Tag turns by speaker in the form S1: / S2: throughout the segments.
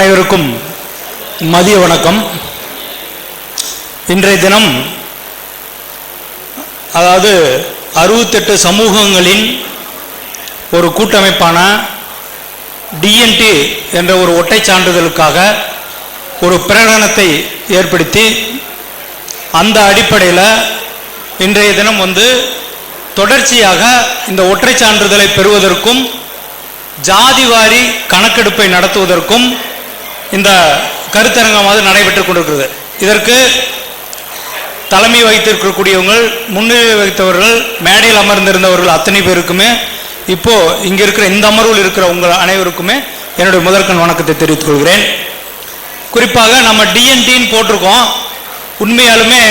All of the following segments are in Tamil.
S1: அனைவருக்கும் மதிய வணக்கம். இன்றைய தினம் அதாவது 68 சமூகங்களின் ஒரு கூட்டமைப்பான டிஎன்டி என்ற ஒரு ஒற்றை சான்றிதழுக்காக ஒரு பிரகடனத்தை ஏற்படுத்தி அந்த அடிப்படையில் இன்றைய தினம் தொடர்ச்சியாக இந்த ஒற்றை சான்றிதழை பெறுவதற்கும் ஜாதிவாரி கணக்கெடுப்பை நடத்துவதற்கும் இந்த கருத்தரங்கமாவது நடைபெற்றுக் கொண்டிருக்கிறது. இதற்கு தலைமை வகித்திருக்கக்கூடியவங்க, முன்னிலை வகித்தவர்கள், மேடையில் அமர்ந்திருந்தவர்கள் அத்தனை பேருக்குமே இப்போ இங்க இருக்கிற இந்த அமர்வில் இருக்கிற உங்கள் அனைவருக்குமே என்னுடைய முதற்கண் வணக்கத்தை தெரிவித்துக் கொள்கிறேன். குறிப்பாக நம்ம டிஎன்டின்னு போட்டிருக்கோம். உண்மையாலுமே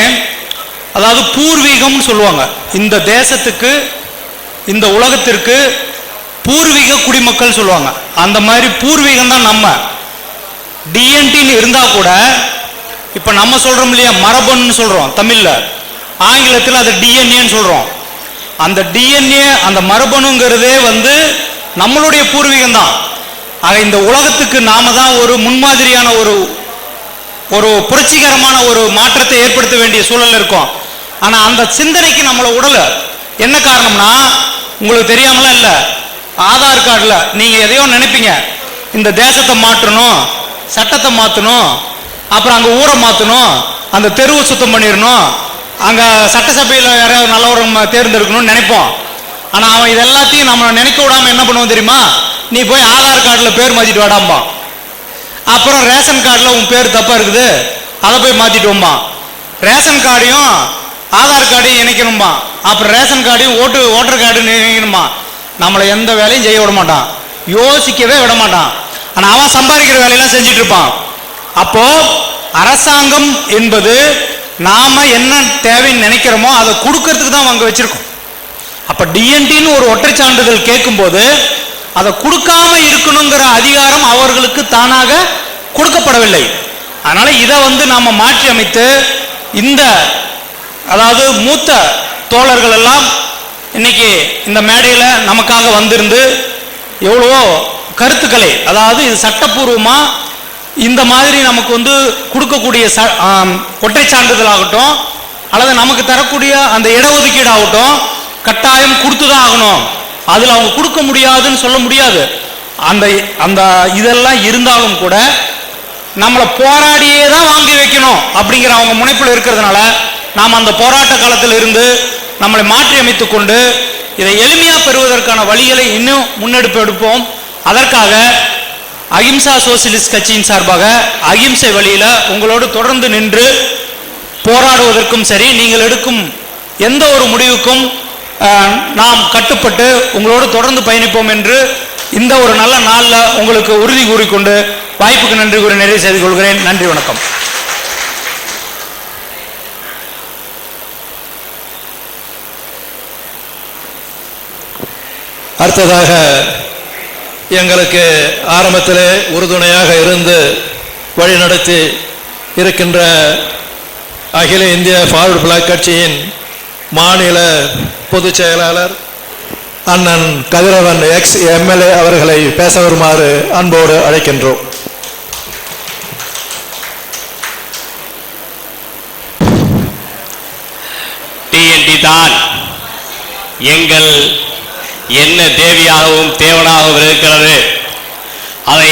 S1: அதாவது பூர்வீகம்னு சொல்லுவாங்க. இந்த தேசத்துக்கு, இந்த உலகத்திற்கு பூர்வீக குடிமக்கள் சொல்லுவாங்க. அந்த மாதிரி பூர்வீகம் தான் நம்ம. டிஎன்டின்னு இருந்தா கூட இப்ப நம்ம சொல்றோம் இல்லையா, மரபணுன்னு சொல்றோம் தமிழ்ல, ஆங்கிலத்தில் அது டிஎன்ஏன்னு சொல்றோம். அந்த டிஎன்ஏ, அந்த மரபணுங்கிறதே நம்மளுடைய பூர்வீகம் தான். ஆக இந்த உலகத்துக்கு நாம தான் ஒரு முன்மாதிரியான ஒரு புரட்சிகரமான ஒரு மாற்றத்தை ஏற்படுத்த வேண்டிய சூழல் இருக்கும். ஆனா அந்த சிந்தனைக்கு நம்மளை உடல. என்ன காரணம்னா, உங்களுக்கு தெரியாமலாம் இல்லை, ஆதார் கார்டில் நீங்க எதையோ நினைப்பீங்க, இந்த தேசத்தை மாற்றணும், சட்டத்தை மாற்றணும், அப்புறம் அங்கே ஊரை மாற்றணும், அந்த தெருவை சுத்தம் பண்ணிடணும், அங்கே சட்டசபையில் யாராவது நல்லவரை தேர்ந்தெடுக்கணும்னு நினைப்போம். ஆனால் அவன் இது எல்லாத்தையும் நம்ம நினைக்க விடாமல் என்ன பண்ணுவோம் தெரியுமா, நீ போய் ஆதார் கார்டில் பேர் மாற்றிட்டு வாடாம்பா, அப்புறம் ரேஷன் கார்டில் உன் பேர் தப்பாக இருக்குது அதை போய் மாற்றிட்டு வம்பா, ரேஷன் கார்டையும் ஆதார் கார்டையும் இணைக்கணும்பா, அப்புறம் ரேஷன் கார்டையும் ஓட்டர் கார்டு இணைக்கணுமா. நம்மளை எந்த வேலையும் செய்ய விட மாட்டான், யோசிக்கவே விட மாட்டான். ஆனா அவன் சம்பாதிக்கிற வேலையெல்லாம் செஞ்சுட்டு இருப்பான். அப்போ அரசாங்கம் என்பது நாம என்ன தேவைன்னு நினைக்கிறோமோ அதை கொடுக்கறதுக்கு தான் அங்க வச்சிருக்கோம். அப்ப டிஎன்டின்னு ஒரு ஒற்றை சான்றிதழ் கேட்கும் போது அதை கொடுக்காம இருக்கணுங்கிற அதிகாரம் அவர்களுக்கு தானாக கொடுக்கப்படவில்லை. அதனால இதை நாம மாற்றி அமைத்து இந்த அதாவது மூத்த தோழர்கள் எல்லாம் இன்னைக்கு இந்த மேடையில் நமக்காக வந்திருந்து எவ்வளவோ கருத்துக்களை, அதாவது இது சட்டப்பூர்வமா இந்த மாதிரி நமக்கு கொடுக்கக்கூடிய ஒற்றை சான்றிதழ் ஆகட்டும், அல்லது நமக்கு தரக்கூடிய அந்த இடஒதுக்கீடு ஆகட்டும், கட்டாயம் கொடுத்துதான் ஆகணும். அதில் அவங்க கொடுக்க முடியாதுன்னு சொல்ல முடியாது. அந்த அந்த இதெல்லாம் இருந்தாலும் கூட நம்மளை போராடியே தான் வாங்கி வைக்கணும் அப்படிங்கிற அவங்க முனைப்பில் இருக்கிறதுனால நாம் அந்த போராட்ட காலத்தில் இருந்து நம்மளை மாற்றி அமைத்துக் கொண்டு இதை எளிமையா பெறுவதற்கான வழிகளை இன்னும் முன்னெடுப்பு எடுப்போம். அதற்காக அகிம்சா சோசியலிஸ்ட் கட்சியின் சார்பாக அகிம்சை வழியில உங்களோடு தொடர்ந்து நின்று போராடுவதற்கும் சரி, நீங்கள் எடுக்கும் எந்த ஒரு முடிவுக்கும் நாம் கட்டுப்பட்டு உங்களோடு தொடர்ந்து பயணிப்போம் என்று இந்த ஒரு நல்ல நாளில் உங்களுக்கு உறுதி கூறிக்கொண்டு வாய்ப்புக்கு நன்றி கூறி நிறைவு செய்து கொள்கிறேன். நன்றி, வணக்கம்.
S2: அடுத்ததாக எங்களுக்கு ஆரம்பத்திலே உறுதுணையாக இருந்து வழிநடத்தி இருக்கின்ற அகில இந்திய ஃபார்வர்ட் பிளாக் கட்சியின் மாநில பொதுச் செயலாளர் அண்ணன் கதிரவன் எக்ஸ் எம்எல்ஏ அவர்களை பேச வருமாறு அன்போடு அழைக்கின்றோம்.
S3: டிஎன்டி தான் எங்கள் என்ன தேவியாகவும் தேவனாகவும் இருக்கிறது. அதை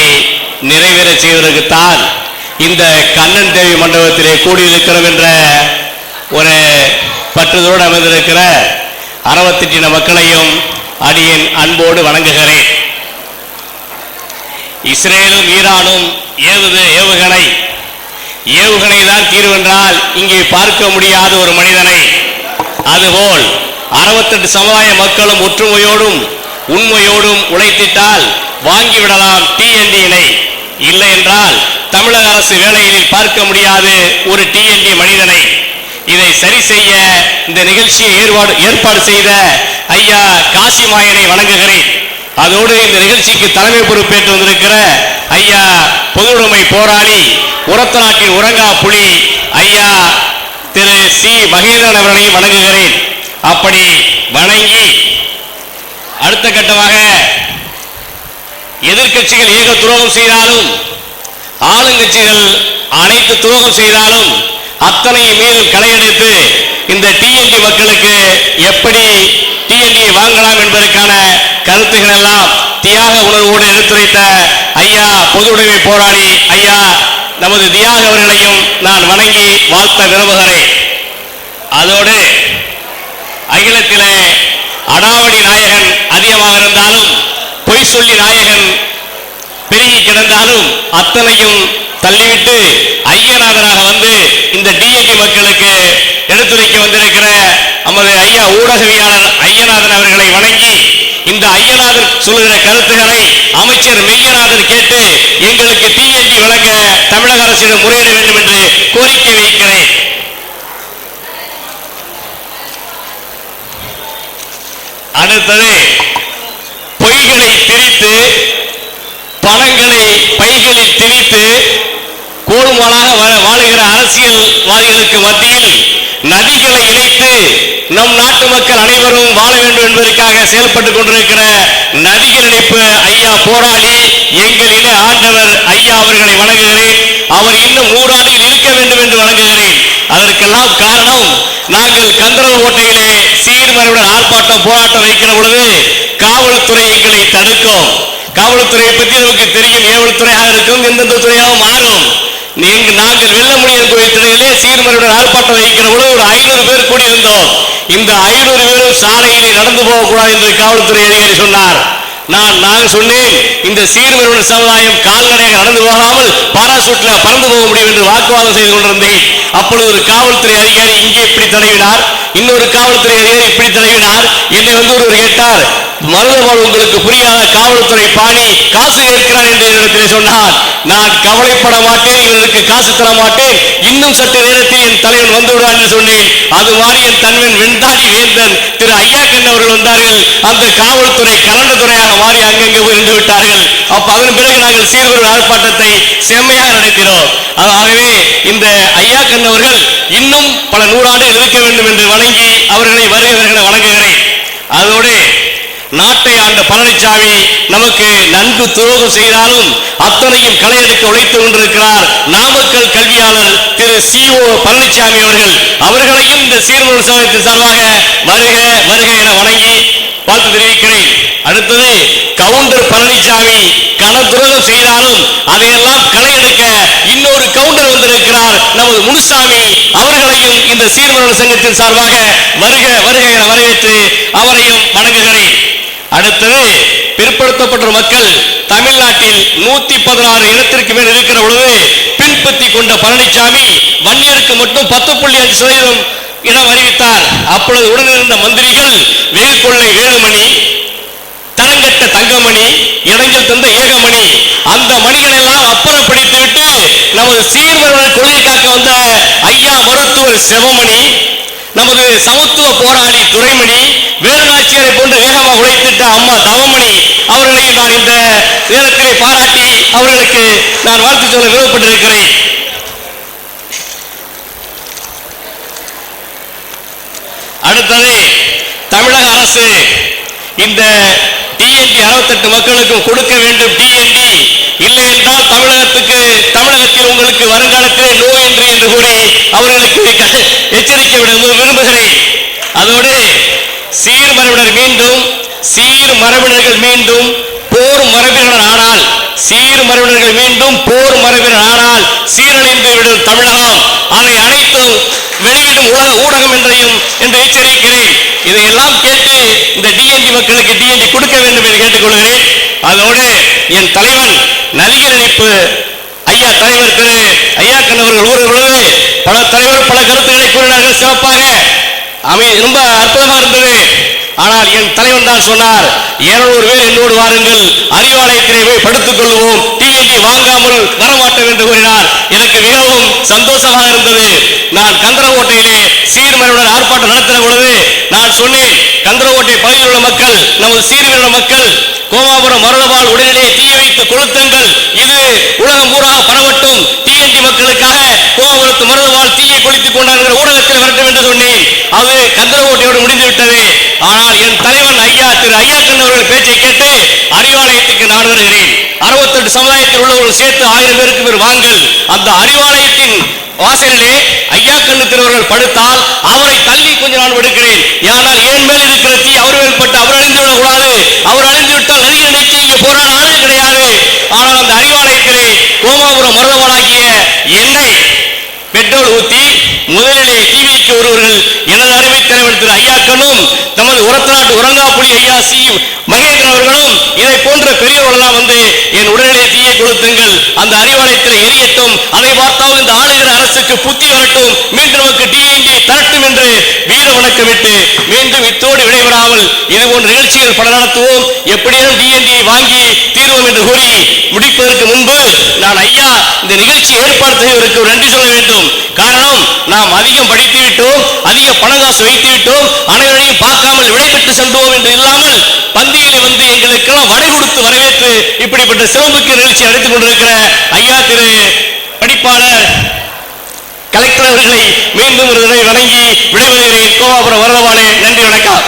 S3: நிறைவேற செய்வதற்குத்தான் இந்த கண்ணன் தேவி மண்டபத்திலே கூடியிருக்கிறோம் என்ற ஒரு பற்றுதலோடு அமைந்திருக்கிற 68 மக்களையும் அடியேன் அன்போடு வணங்குகிறேன். இஸ்ரேலும் ஈரானும் ஏவுது ஏவுகணை தான் தீர்வென்றால் இங்கே பார்க்க முடியாத ஒரு மனிதனை, அதுபோல் 68 சமுதாய மக்களும் ஒற்றுமையோடும் உண்மையோடும் உழைத்திட்டால் வாங்கிவிடலாம் டிஎன்டியினை. இல்லை என்றால் தமிழக அரசு வேலைகளில் பார்க்க முடியாது ஒரு டிஎன்டி மனிதனை. இதை சரி செய்ய இந்த நிகழ்ச்சியை ஏற்பாடு செய்த ஐயா காசிமாயனை வணங்குகிறேன். அதோடு இந்த நிகழ்ச்சிக்கு தலைமை பொறுப்பேற்று வந்திருக்கிற ஐயா பொதுவுடைமை போராளி, உரத்த நாட்டின் உறங்கா புலி ஐயா திரு சி மகேந்திரன் அவர்களையும் வணங்குகிறேன். அப்படி வணங்கி அடுத்த கட்டமாக எதிர்க்கட்சிகள் ஏக துரோகம் செய்தாலும் ஆளுங்கட்சிகள் அனைத்து துரோகம் செய்தாலும் அத்தனையும் மீதும் களையெடுத்து இந்த டிஎன்டி மக்களுக்கு எப்படி டிஎன்டியை வாங்கலாம் என்பதற்கான கருத்துக்கள் எல்லாம் தியாக உணர்வோடு எடுத்துரைத்த ஐயா பொது உடைமை போராளி ஐயா நமது தியாக அவர்களையும் நான் வணங்கி வாழ்த்த விரும்புகிறேன். அதோடு அகிலத்திலே அடாவடி நாயகன் அதிகமாக இருந்தாலும் பொய் சொல்லி நாயகன் பெருகி கிடந்தாலும் அத்தனையும் தள்ளிவிட்டு ஐயநாதனாக வந்து இந்த டிஎன்டி மக்களுக்கு எடுத்துரைக்க வந்திருக்கிற நமது ஐயா ஊடகவியாளர் ஐயநாதன் அவர்களை வணங்கி இந்த ஐயநாதன் சொல்லுகிற கருத்துக்களை அமைச்சர் மெய்யநாதன் கேட்டு எங்களுக்கு டிஎன்டி வழங்க தமிழக அரசிடம் முறையிட வேண்டும் என்று கோரிக்கை வைக்கிறேன். அடுத்தது பொய்களை திரித்து பணங்களை பைகளில் திணித்து கோல்மாலாக வாழுகிற அரசியல்வாதிகளுக்கு மத்தியில் நதிகளை இணைத்து நம் நாட்டு மக்கள் அனைவரும் வாழ வேண்டும் என்பதற்காக செயல்பட்டுக் கொண்டிருக்கிற நதிகள் இணைப்பு ஐயா போராளி எங்கள் இன ஆண்டவர் ஐயா அவர்களை வணங்குகிறேன். அவர் இன்னும் 100 ஆண்டுகள் இருக்க வேண்டும் என்று வணங்குகிறேன். அதற்கெல்லாம் காரணம் நாங்கள் கந்தரவ கோட்டையிலே சீர்மறைவுடன் ஆர்ப்பாட்டம் போராட்டம் வைக்கிற பொழுது காவல்துறை எங்களை தடுக்கும். காவல்துறையை பற்றி நமக்கு தெரியும், ஏவல்துறையாக இருக்கும், எந்தெந்த துறையாக மாறும். நாங்கள் வெல்ல முடியும் கோயில் திரையிலே சீர்மறையுடன் ஆர்ப்பாட்டம் வைக்கிற பொழுது ஒரு 500 பேர் கூடியிருந்தோம். இந்த 500 பேரும் சாலையிலே நடந்து போகக்கூடாது என்று காவல்துறை அதிகாரி சொன்னார். நான் சொன்னேன், இந்த சீர்மறையுடன் சமுதாயம் கால்நடையாக நடந்து போகாமல் பாராசூட்ல பறந்து போக முடியும் என்று வாக்குவாதம் செய்து கொண்டிருந்தேன். அப்பொழுது ஒரு காவல்துறை அதிகாரி இங்கே இப்படி தடவினார், இன்னொரு காவல்துறை அதிகாரி இப்படி தடவினார். என்னை வந்து ஒருவர் கேட்டார், மருதபால் உங்களுக்கு புரியாத காவல்துறை பாணி காசு கேட்கிறார் என்று இடத்திலே சொன்னார். நான் கவலைப்பட மாட்டேன், இவர்களுக்கு காசு தர மாட்டேன், இன்னும் சற்று நேரத்தில் என் தலைவன் வந்து விடுவார் என்று சொன்னேன். அது மாதிரி என் தன்வன் வெண்தாடி வேந்தன் திரு ஐயா கண்ணன் அவர்கள் வந்தார்கள். அந்த காவல்துறை கலண்ட துறையாக மாறி அங்கங்கே இருந்து விட்டார்கள். அதன் பிறகு நாங்கள் சீர்குரு ஆர்ப்பாட்டத்தை செம்மையாக நடத்தினோம். ஆகவே இந்த ஐயா கண்ணவர்கள் இன்னும் பல 100 ஆண்டுகள் இருக்க வேண்டும் என்று வணங்கி அவர்களை வருகிறவர்களை வணங்குகிறேன். அதோடு நாட்டை ஆண்ட பழனிசாமி நமக்கு நன்கு துரோகம் செய்தாலும் அத்தனையும் களையெடுக்க உழைத்துக் கொண்டிருக்கிறார் நாமக்கல் கல்வியாளர் திரு CO பழனிசாமி அவர்களையும் இந்த சீர்மறை சமயத்தின் சார்பாக வருக வருக என வணங்கி வாழ்த்து தெரிவிக்கிறேன். அடுத்தது கவுண்டர் பழனிசாமி கன துரோகம் செய்தாலும் அதையெல்லாம் களையெடுக்க இன்னொரு கவுண்டர் வந்திருக்கிறார் நமது முனுசாமி, அவர்களையும் இந்த சீர்மறை சங்கத்தின் சார்பாக வருக வருக என வரவேற்று அவரையும் வணங்குகிறேன். அடுத்தது பிற்படுத்தப்பட்ட மக்கள் தமிழ்நாட்டில் 116 இடத்திற்கு மேல் இருக்கிற பொழுது பின்பற்றி கொண்ட பழனிசாமி வன்னியருக்கு மட்டும் 10.5% இடம் அறிவித்தார். அப்பொழுது உடனிருந்த மந்திரிகள் வேல்கொள்ளை வேலுமணி, தரங்கட்ட தங்கமணி, இடைஞ்சல் தந்த ஏகமணி, அந்த மணிகளை எல்லாம் அப்புறப்படுத்தி விட்டு நமது சீர்மறை கொள்கை காக்க வந்த ஐயா மருத்துவர் செவமணி, நமது சமத்துவ போராளி துரைமணி, வேலுநாச்சியரை போன்று வேகமாக உழைத்திட்ட அம்மா தவமணி அவர்களை நான் இந்த நேரத்திலே பாராட்டி அவர்களுக்கு நான் வாழ்த்து சொல்ல விருப்பப்பட்டிருக்கிறேன். அடுத்தது தமிழக அரசு இந்த டிஎன்டி 68 மக்களுக்கும் கொடுக்க வேண்டும். டிஎன்டி இல்லை என்றால் தமிழகத்தில் உங்களுக்கு வருங்காலத்திலே நோ என்று கூறி அவர்களுக்கு எச்சரிக்கை விட விரும்புகிறேன். அதோடு சீர்மரபினர் மீண்டும் போர் மரபினர் ஆனால் சீர்மரபினர்கள் மீண்டும் போர் மரபினர் ஆனால் சீரழிந்து விடும் தமிழகம், அதை அனைத்தும் வெளியிடும் ஊடகம் என்று எச்சரிக்கிறேன். இதையெல்லாம் கேட்டு இந்த டிஎன்டி மக்களுக்கு டிஎன்டி கொடுக்க வேண்டும் என்று கேட்டுக்கொள்கிறேன். அதோடு என் தலைவன் நதிகள் இணைப்பு ஐயா தலைவர் திரு ஐயா கண்ணவர்கள் ஊழல் பல தலைவர் பல கருத்துக்களை கூறினார்கள். சிறப்பாக ரொம்ப அற்புதமாக இருந்தது. ஆனால் என் தலைவன் தான் சொன்னார், 200 பேர் என்னோடு வாருங்கள், அறிவாலயத்திலே போய் படுத்துக் கொள்வோம், டிஎன்டி வாங்காமல் வரமாட்டோம் என்று கூறினார். எனக்கு மிகவும் சந்தோஷமாக இருந்தது. நான் கந்தரகோட்டையிலே சீர்மறையுடன் ஆர்ப்பாட்டம் நடத்தின பொழுது நான் சொன்னேன், கந்தரகோட்டை பகுதியில் உள்ள மக்கள், நமது சீர்மறை மக்கள் கோமாபுரம் மருதபால் உடனே தீ வைத்து கொளுத்துங்கள், இது உலகம் பூராக பரவட்டும், டிஎன்டி மக்களுக்காக கோமாபுரத்து மருதபால் தீயை கொளுத்திக் கொண்டார்கள், ஊடகத்தில் வரட்டும் என்று சொன்னேன். அது கந்தரகோட்டையோடு முடிந்துவிட்டது. ஆனால் என் தலைவன் ஐயா திரு ஐயா கண்ணவர்கள் பேச்சை கேட்டு அறிவாலயத்துக்கு நான் வருகிறேன். 68 சமுதாயத்தில் உள்ளவர்கள் சேர்த்து 1000 பேருக்கு பேர் வாங்கல். அந்த அறிவாலயத்தின் வாசலிலே ஐயா கண்ணு திருவர்கள் படுத்தால் அவரை தள்ளி கொஞ்ச நான் விடுக்கிறேன். ஏனால் ஏன் மேல் இருக்கிற தீ அவர் மேல் பட்டு அவர் அழிந்து விடக்கூடாது. அவர் அழிந்து விட்டால் நதியை நீக்கி இங்கே போராட ஆளே கிடையாது. ஆனால் அந்த அறிவாலயத்திலே கோமாபுரம் மருதவனாகிய எண்ணெய் பெட்ரோல் ஊத்தி முதலிலே தீ வைக்க ஒருவர்கள் எனது அருமை தலைவர் திரு ஐயாக்களும் நமது உரத்தநாட்டு உரங்காப்புலி ஐயா சி மகேந்திரன் அவர்களும் இதை போன்ற பெரியவர்களெல்லாம் வந்து என் உடலிலே தீயை கொளுத்துங்கள், அந்த அறிவாலயத்தில் எரியட்டும், அதை பார்த்தால் இந்த ஆளுகிற அரசுக்கு புத்தி வரட்டும், மீண்டும் நமக்கு டிஎன்டி தரட்டும் என்று வீர வணக்கமிட்டு மீண்டும் இத்தோடு விடைபெறாமல் இது போன்ற நிகழ்ச்சிகள் பல நடத்துவோம். எப்படியும் டிஎன்டியை வாங்கி தீர்வோம் என்று கூறி முடிப்பதற்கு முன்பு நான் ஐயா இந்த நிகழ்ச்சி ஏற்பாடு செய்வதற்கு நன்றி சொல்ல வேண்டும். காரணம், நாம் அதிகம் படித்து விட்டோம், அதிக பணங்காசு வைத்து விட்டோம், அனைவரையும் பார்க்காமல் விடைபெற்று சென்றோம் என்று இல்லாமல் பந்தியிலே வந்து எங்களுக்கெல்லாம் வடை கொடுத்து வரவேற்று இப்படிப்பட்ட சிறப்புக்கு நிகழ்ச்சி அழைத்துக் கொண்டிருக்கிற ஐயா திரு படிப்பாளர் கலெக்டர் அவர்களை மீண்டும் ஒரு தடவை வணங்கி விடைபெறுகிறேன். கோமாபுரம் வரதவாளே, நன்றி, வணக்கம்.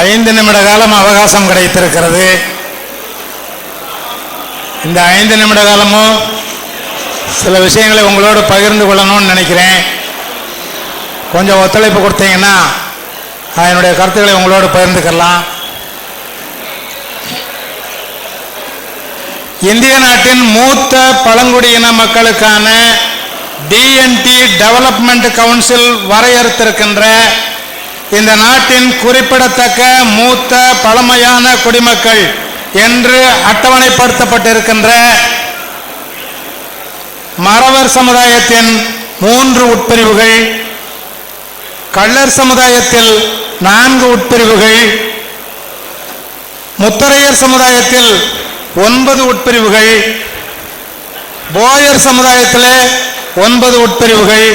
S1: 5 நிமிட காலம் அவகாசம் கிடைத்திருக்கிறது. இந்த 5 நிமிட காலமும் சில விஷயங்களை உங்களோடு பகிர்ந்து கொள்ளணும்னு நினைக்கிறேன். கொஞ்சம் ஒத்துழைப்பு கொடுத்தீங்கன்னா என்னுடைய கருத்துக்களை உங்களோடு பகிர்ந்துக்கலாம். இந்திய நாட்டின் மூத்த பழங்குடியின மக்களுக்கான டிஎன்டி டெவலப்மெண்ட் கவுன்சில் வரையறுத்திருக்கின்ற இந்த நாட்டின் குறிப்பிடத்தக்க மூத்த பழமையான குடிமக்கள் என்று அட்டவணைப்படுத்தப்பட்டிருக்கின்ற மறவர் சமுதாயத்தின் 3 உட்பிரிவுகள், கள்ளர் சமுதாயத்தில் 4 உட்பிரிவுகள், முத்தரையர் சமுதாயத்தில் 9 உட்பிரிவுகள், போயர் சமுதாயத்திலே 9 உட்பிரிவுகள்,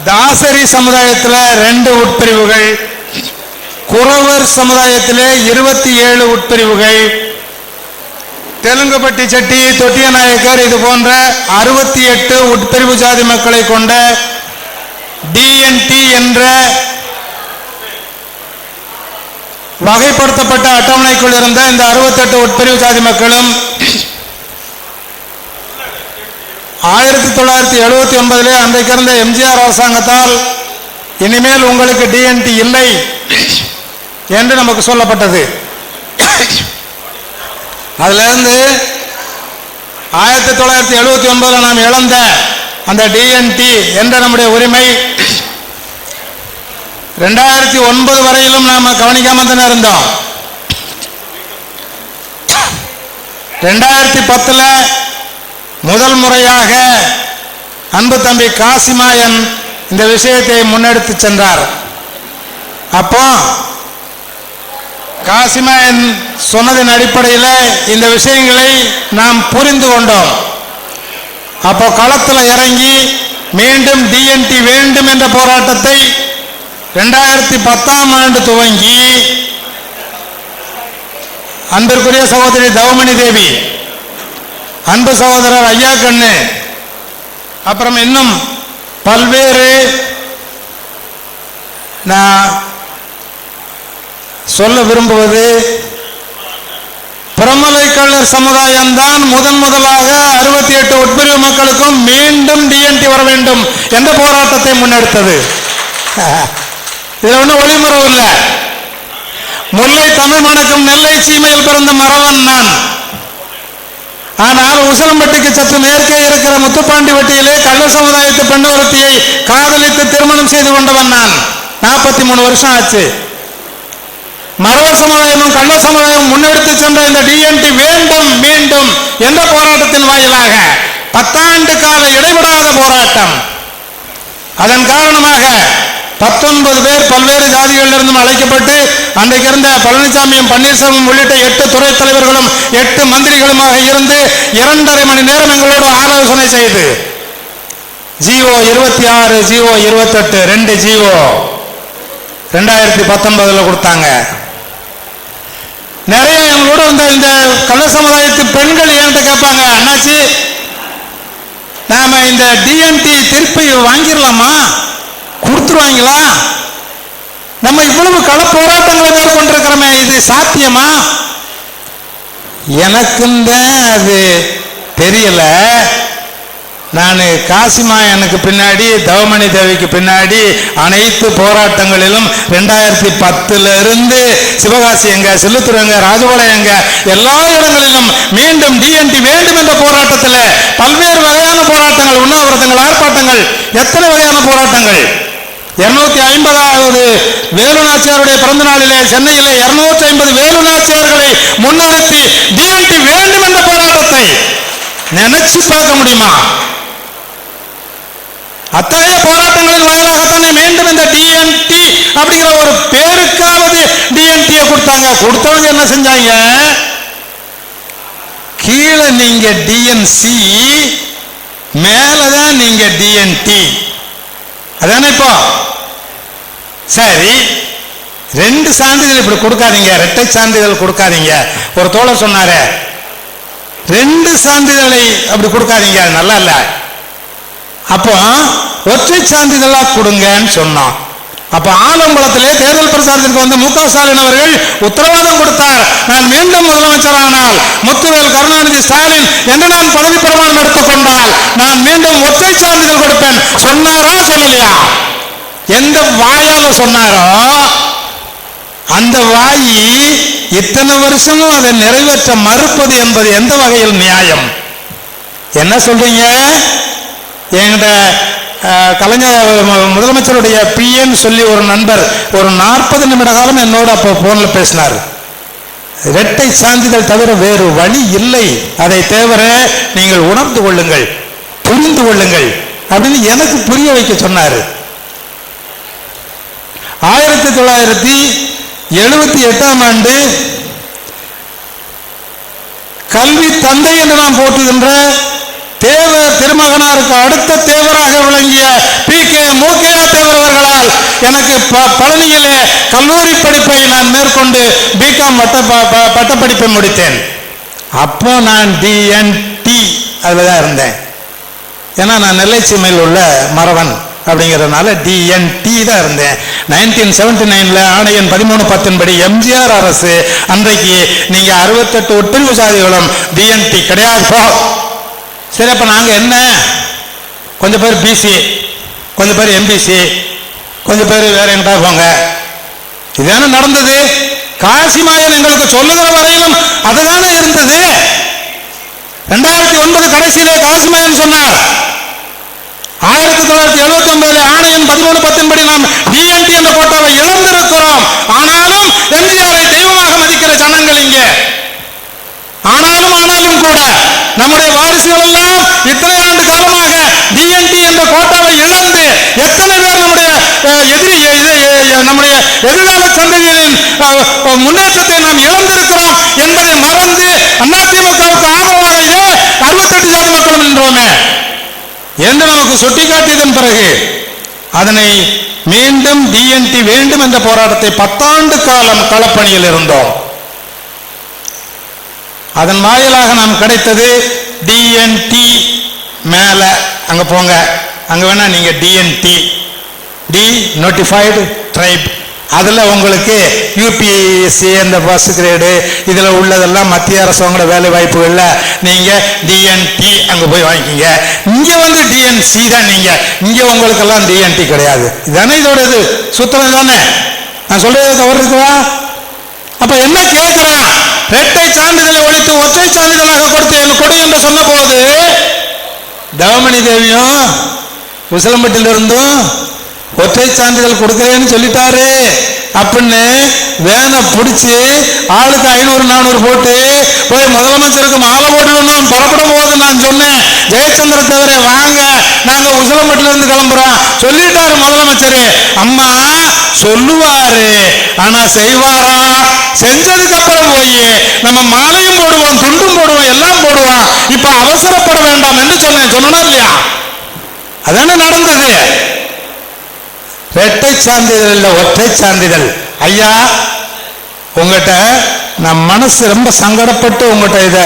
S1: தாசரி சமுதாயத்தில் 2 உட்பிரிவுகள், குறவர் சமுதாயத்திலே 27 உட்பிரிவுகள், தெலுங்குபட்டி செட்டி, தொட்டிய நாயக்கர் இது போன்ற 68 உட்பிரிவு ஜாதி மக்களை கொண்ட டிஎன்டி என்ற வகைப்படுத்தப்பட்ட அட்டவணைக்குள் இருந்த இந்த 68 உட்பிரிவு ஜாதி மக்களும் 1979 அன்றைக்கு இருந்த எம்ஜிஆர் அரசாங்கத்தால் இனிமேல் உங்களுக்கு டிஎன்டி இல்லை என்று நமக்கு சொல்லப்பட்டது. அதிலிருந்து 1979 நாம் இழந்த அந்த டிஎன்டி என்ற நம்முடைய உரிமை 2009 வரையிலும் நாம கவனிக்காம தானே இருந்தோம். 2010 முதல் முறையாக அன்பு தம்பி காசிமாயன் இந்த விஷயத்தை முன்னெடுத்து சென்றார். அப்போ காசிமாயன் சொன்னதின் அடிப்படையில் இந்த விஷயங்களை நாம் புரிந்து கொண்டோம். அப்போ களத்தில் இறங்கி மீண்டும் டிஎன்டி வேண்டும் என்ற போராட்டத்தை 2010ஆம் ஆண்டு துவங்கி அன்பிற்குரிய சகோதரி தவமணி தேவி, அன்பு சகோதரர் ஐயா கண்ணு, அப்புறம் இன்னும் பல்வேறு நான் சொல்ல விரும்புவது பிரமலை கள்ளர் சமுதாயம்தான் முதலாக 68 உட்பிரிவு மக்களுக்கும் மீண்டும் டிஎன்டி வர வேண்டும் என்ற போராட்டத்தை முன்னெடுத்தது. இதுல ஒன்றும் ஒளிமரவு இல்லை. முல்லை தமிழ் மணக்கும் நெல்லை சீமையில் பிறந்த மறவன் நான். ஆனால் உசிலம்பட்டிக்கு சற்று மேற்கே இருக்கிற முத்துப்பாண்டி வட்டியிலே கள்ளர் சமுதாயத்து பெண் ஒருத்தியை காதலித்து திருமணம் செய்து கொண்டவன் நான். 43 வருஷம் ஆச்சு. மறவர் சமுதாயமும் கள்ள சமுதாயம் முன்னெடுத்து சென்ற இந்த டிஎன்டி வேண்டும் மீண்டும் என்ற போராட்டத்தின் வாயிலாக 10 ஆண்டு கால இடைவிடாத போராட்டம். அதன் காரணமாக 19 பேர் பல்வேறு ஜாதிகளிலிருந்தும் அழைக்கப்பட்டு அன்றைக்கு இருந்த பழனிசாமியும் பன்னீர்செல்வம் உள்ளிட்ட 8 துறை தலைவர்களும் 8 மந்திரிகளுமாக இருந்து 2.5 மணி நேரம் எங்களோடு ஆலோசனை செய்து ஜிஓ 26 ஜிஓ 28 2 ஜிஓ 2019 கொடுத்தாங்க. நிறைய எங்களோட வந்த இந்த கள்ள சமுதாயத்து பெண்கள் என்கிட்ட கேட்பாங்க, அண்ணாச்சி நாம இந்த டிஎன்டி திருப்பி வாங்கிடலாமா, கொடுத்துருவாங்களா, நம்ம இவ்வளவு கள போராட்டங்களை மேற்கொண்டிருக்கிறோமே, இது சாத்தியமா
S4: எனக்கும் தான் அது தெரியல. நான் காசிமாயனுக்கு பின்னாடி தவமணி தேவிக்கு பின்னாடி அனைத்து போராட்டங்களிலும் 2010 இருந்து சிவகாசி எங்க, சில்லுத்துறை எங்க, ராஜபாளையம் எங்க, எல்லா இடங்களிலும் மீண்டும் டிஎன்டி வேண்டும் என்ற போராட்டத்தில் பல்வேறு வகையான போராட்டங்கள், உண்ணாவிரதங்கள், ஆர்ப்பாட்டங்கள், எத்தனை வகையான போராட்டங்கள். 250வது வேலுநாச்சியாருடைய பிறந்த நாளிலே சென்னையிலே 250 வேலுநாச்சியார்களை முன்னிறுத்தி டிஎன்டி வேண்டும் என்ற போராட்டத்தை நினைச்சு பார்க்க முடியுமா? அத்தகைய போராட்டங்களின் வாயிலாகத்தானே மீண்டும் இந்த டிஎன்டி அப்படிங்கிற ஒரு பேருக்காவது டிஎன்டியை கொடுத்தாங்க. கொடுத்தவங்க என்ன செஞ்சாங்க? கீழே நீங்க டிஎன்சி, மேலதான் நீங்க டிஎன்டி. அதானே இப்போ சரி. 2 சான்றிதழ் இப்படி கொடுக்காதீங்க, இரட்டை சான்றிதழ் கொடுக்காதீங்க. ஒரு தோழர் சொன்னாரு 2 சான்றிதழை அப்படி கொடுக்காதீங்க, அது நல்லா இல்ல. அப்போ ஒற்றை சான்றிதழா கொடுங்கன்னு சொன்னோம். அப்ப ஆலங்குளத்திலே தேர்தல் பிரச்சாரத்திற்கு வந்த மு க ஸ்டாலின் அவர்கள் உத்தரவாதம் கொடுத்தார், நான் மீண்டும் முதலமைச்சரானால், முத்துவேல் கருணாநிதி ஸ்டாலின் என்று நான் பதவி பிரமாணம் எடுத்துக்கொண்டால் நான் மீண்டும் ஒற்றை சான்றிதழ் கொடுப்பேன். சொன்னாரா சொல்லலையா? எந்த வாயால சொன்னாரோ அந்த வாயி இத்தனை வருஷமும் அதை நிறைவேற்ற மறுப்பது என்பது எந்த வகையில் நியாயம்? என்ன சொல்றீங்க? என்கிட்ட கலைஞர் முதலமைச்சருடைய பிஎன்னு சொல்லி ஒரு நண்பர் ஒரு 40 நிமிட காலம் என்னோட அப்போ போன்ல பேசினார். இரட்டை சான்றிதழ் தவிர வேறு வழி இல்லை, அதை தவிர நீங்கள் உணர்ந்து கொள்ளுங்கள், புரிந்து கொள்ளுங்கள் அப்படின்னு எனக்கு புரிய வைக்க சொன்னார். 1978ஆம் ஆண்டு கல்வி தந்தை என்று நாம் போற்றுகின்ற தேவர் திருமகனாருக்கு அடுத்த தேவராக விளங்கிய மு.கே.ஆ. தேவர் அவர்களால் எனக்கு பழனியிலே கல்லூரி படிப்பை நான் மேற்கொண்டு பிகாம் பட்டப்படிப்பை முடித்தேன். அப்போ நான் டிஎன்டி அதுலதான் இருந்தேன். ஏன்னா நான் நெல்லை சீமையில் உள்ள மறவன் அப்படிங்கிறதுனால டிஎன்டி தான் இருந்தேன். 1979 ஆணையன் 1310 படி எம்ஜிஆர் அரசு அன்றைக்கு நீங்க 68 ஒற்றைவு சாதிகளும் டிஎன்டி கிடையாது. சரி, அப்ப நாங்க என்ன, கொஞ்சம் பேர் பிசி, கொஞ்சம் பேர் எம்பிசி, கொஞ்சம் பேர் வேற எங்கிட்ட போங்க. இதுதானே நடந்தது. காசிமாயன் எங்களுக்கு சொல்லுகிற வரையிலும் அதுதானே இருந்தது. 2009 கடைசியிலே காசிமாயன் சொன்னார், 1979 ஆணையன் 1310 படி நாம் டிஎன்டி என்ற கோட்டாவை இழந்திருக்கிறோம். ஆனாலும் எம்ஜிஆரை தெய்வமாக மதிக்கிற ஜனங்கள் இங்கே. ஆனாலும் கூட நம்முடைய வாரிசுகள் எல்லாம் இத்தனை ஆண்டு காலமாக டிஎன்டி என்ற கோட்டாவை இழந்து எத்தனை பேர் நம்முடைய எதிர்கால சந்ததிகளின் முன்னேற்றத்தை நாம் இழந்திருக்கிறோம் என்பதை மறந்து அதிமுகவுக்கு ஆதரவாக 68 ஜாதி மக்களும் நின்றோமே என்று நமக்கு சுட்டிக்காட்டியதன் பிறகு அதனை மீண்டும் டிஎன்டி வேண்டும் என்ற போராட்டத்தை 10 ஆண்டு காலம் களப்பணியில் இருந்தோம். அதன் வாயிலாக நாம் கிடைத்தது டிஎன்டி. மேல அங்க போங்க, அங்க வேணா நீங்க டிஎன்டி, டி நோட்டிஃபைடு ட்ரைப், அதுல உங்களுக்கு யூபிஎஸ்சி அந்த ஃபர்ஸ்ட் கிரேடு இதுல உள்ளதெல்லாம் மத்திய அரசோட வேலை வாய்ப்புகள்ல நீங்க டிஎன்டி அங்க போய் வாங்கிக்கிங்க. இங்க வந்து டிஎன்சி தான், நீங்க இங்க உங்களுக்கெல்லாம் டிஎன்டி கிடையாது. இதுதானே இதோட இது சுத்தம் தானே. நான் சொல்றது தவறு இருக்குதா? அப்ப என்ன கேட்கிறான்? இரட்டை சான்றிதழை ஒழித்து ஒற்றை சான்றிதழாக கொடுத்து கொடு என்று சொன்ன போது தவமணி தேவியும் உசிலம்பட்டிலிருந்தும் ஒற்றை சான்றிதழ் கொடுக்கிறேன்னு சொல்லிட்டாரு அப்படின்னு வேனை பிடிச்சி ஆளுக்கு 500-400 போட்டு போய் முதலமைச்சருக்கு மாலை போட்டுடணும் புறப்படும் போது நான் சொன்னேன், ஜெயச்சந்திர தேவரே வாங்க நாங்க உசிலம்பட்டிலிருந்து கிளம்புறோம் சொல்லிட்டாரு முதலமைச்சர். அம்மா சொல்லுவாரு, ஆனா செய்வாரா? செஞ்சதுக்கு அப்புறம் போய் நம்ம மாலையும் போடுவோம், துண்டும் போடுவோம், எல்லாம் போடுவோம், இப்ப அவசரப்பட வேண்டாம் என்று சொன்னேன். சொன்னா இல்லையா? அதானே நடந்தது. இரட்டை சான்றிதழ் இல்ல, ஒற்றை சான்றிதழ். ஐயா, உங்ககிட்ட நான் மனசு ரொம்ப சங்கடப்பட்டு உங்ககிட்ட இதை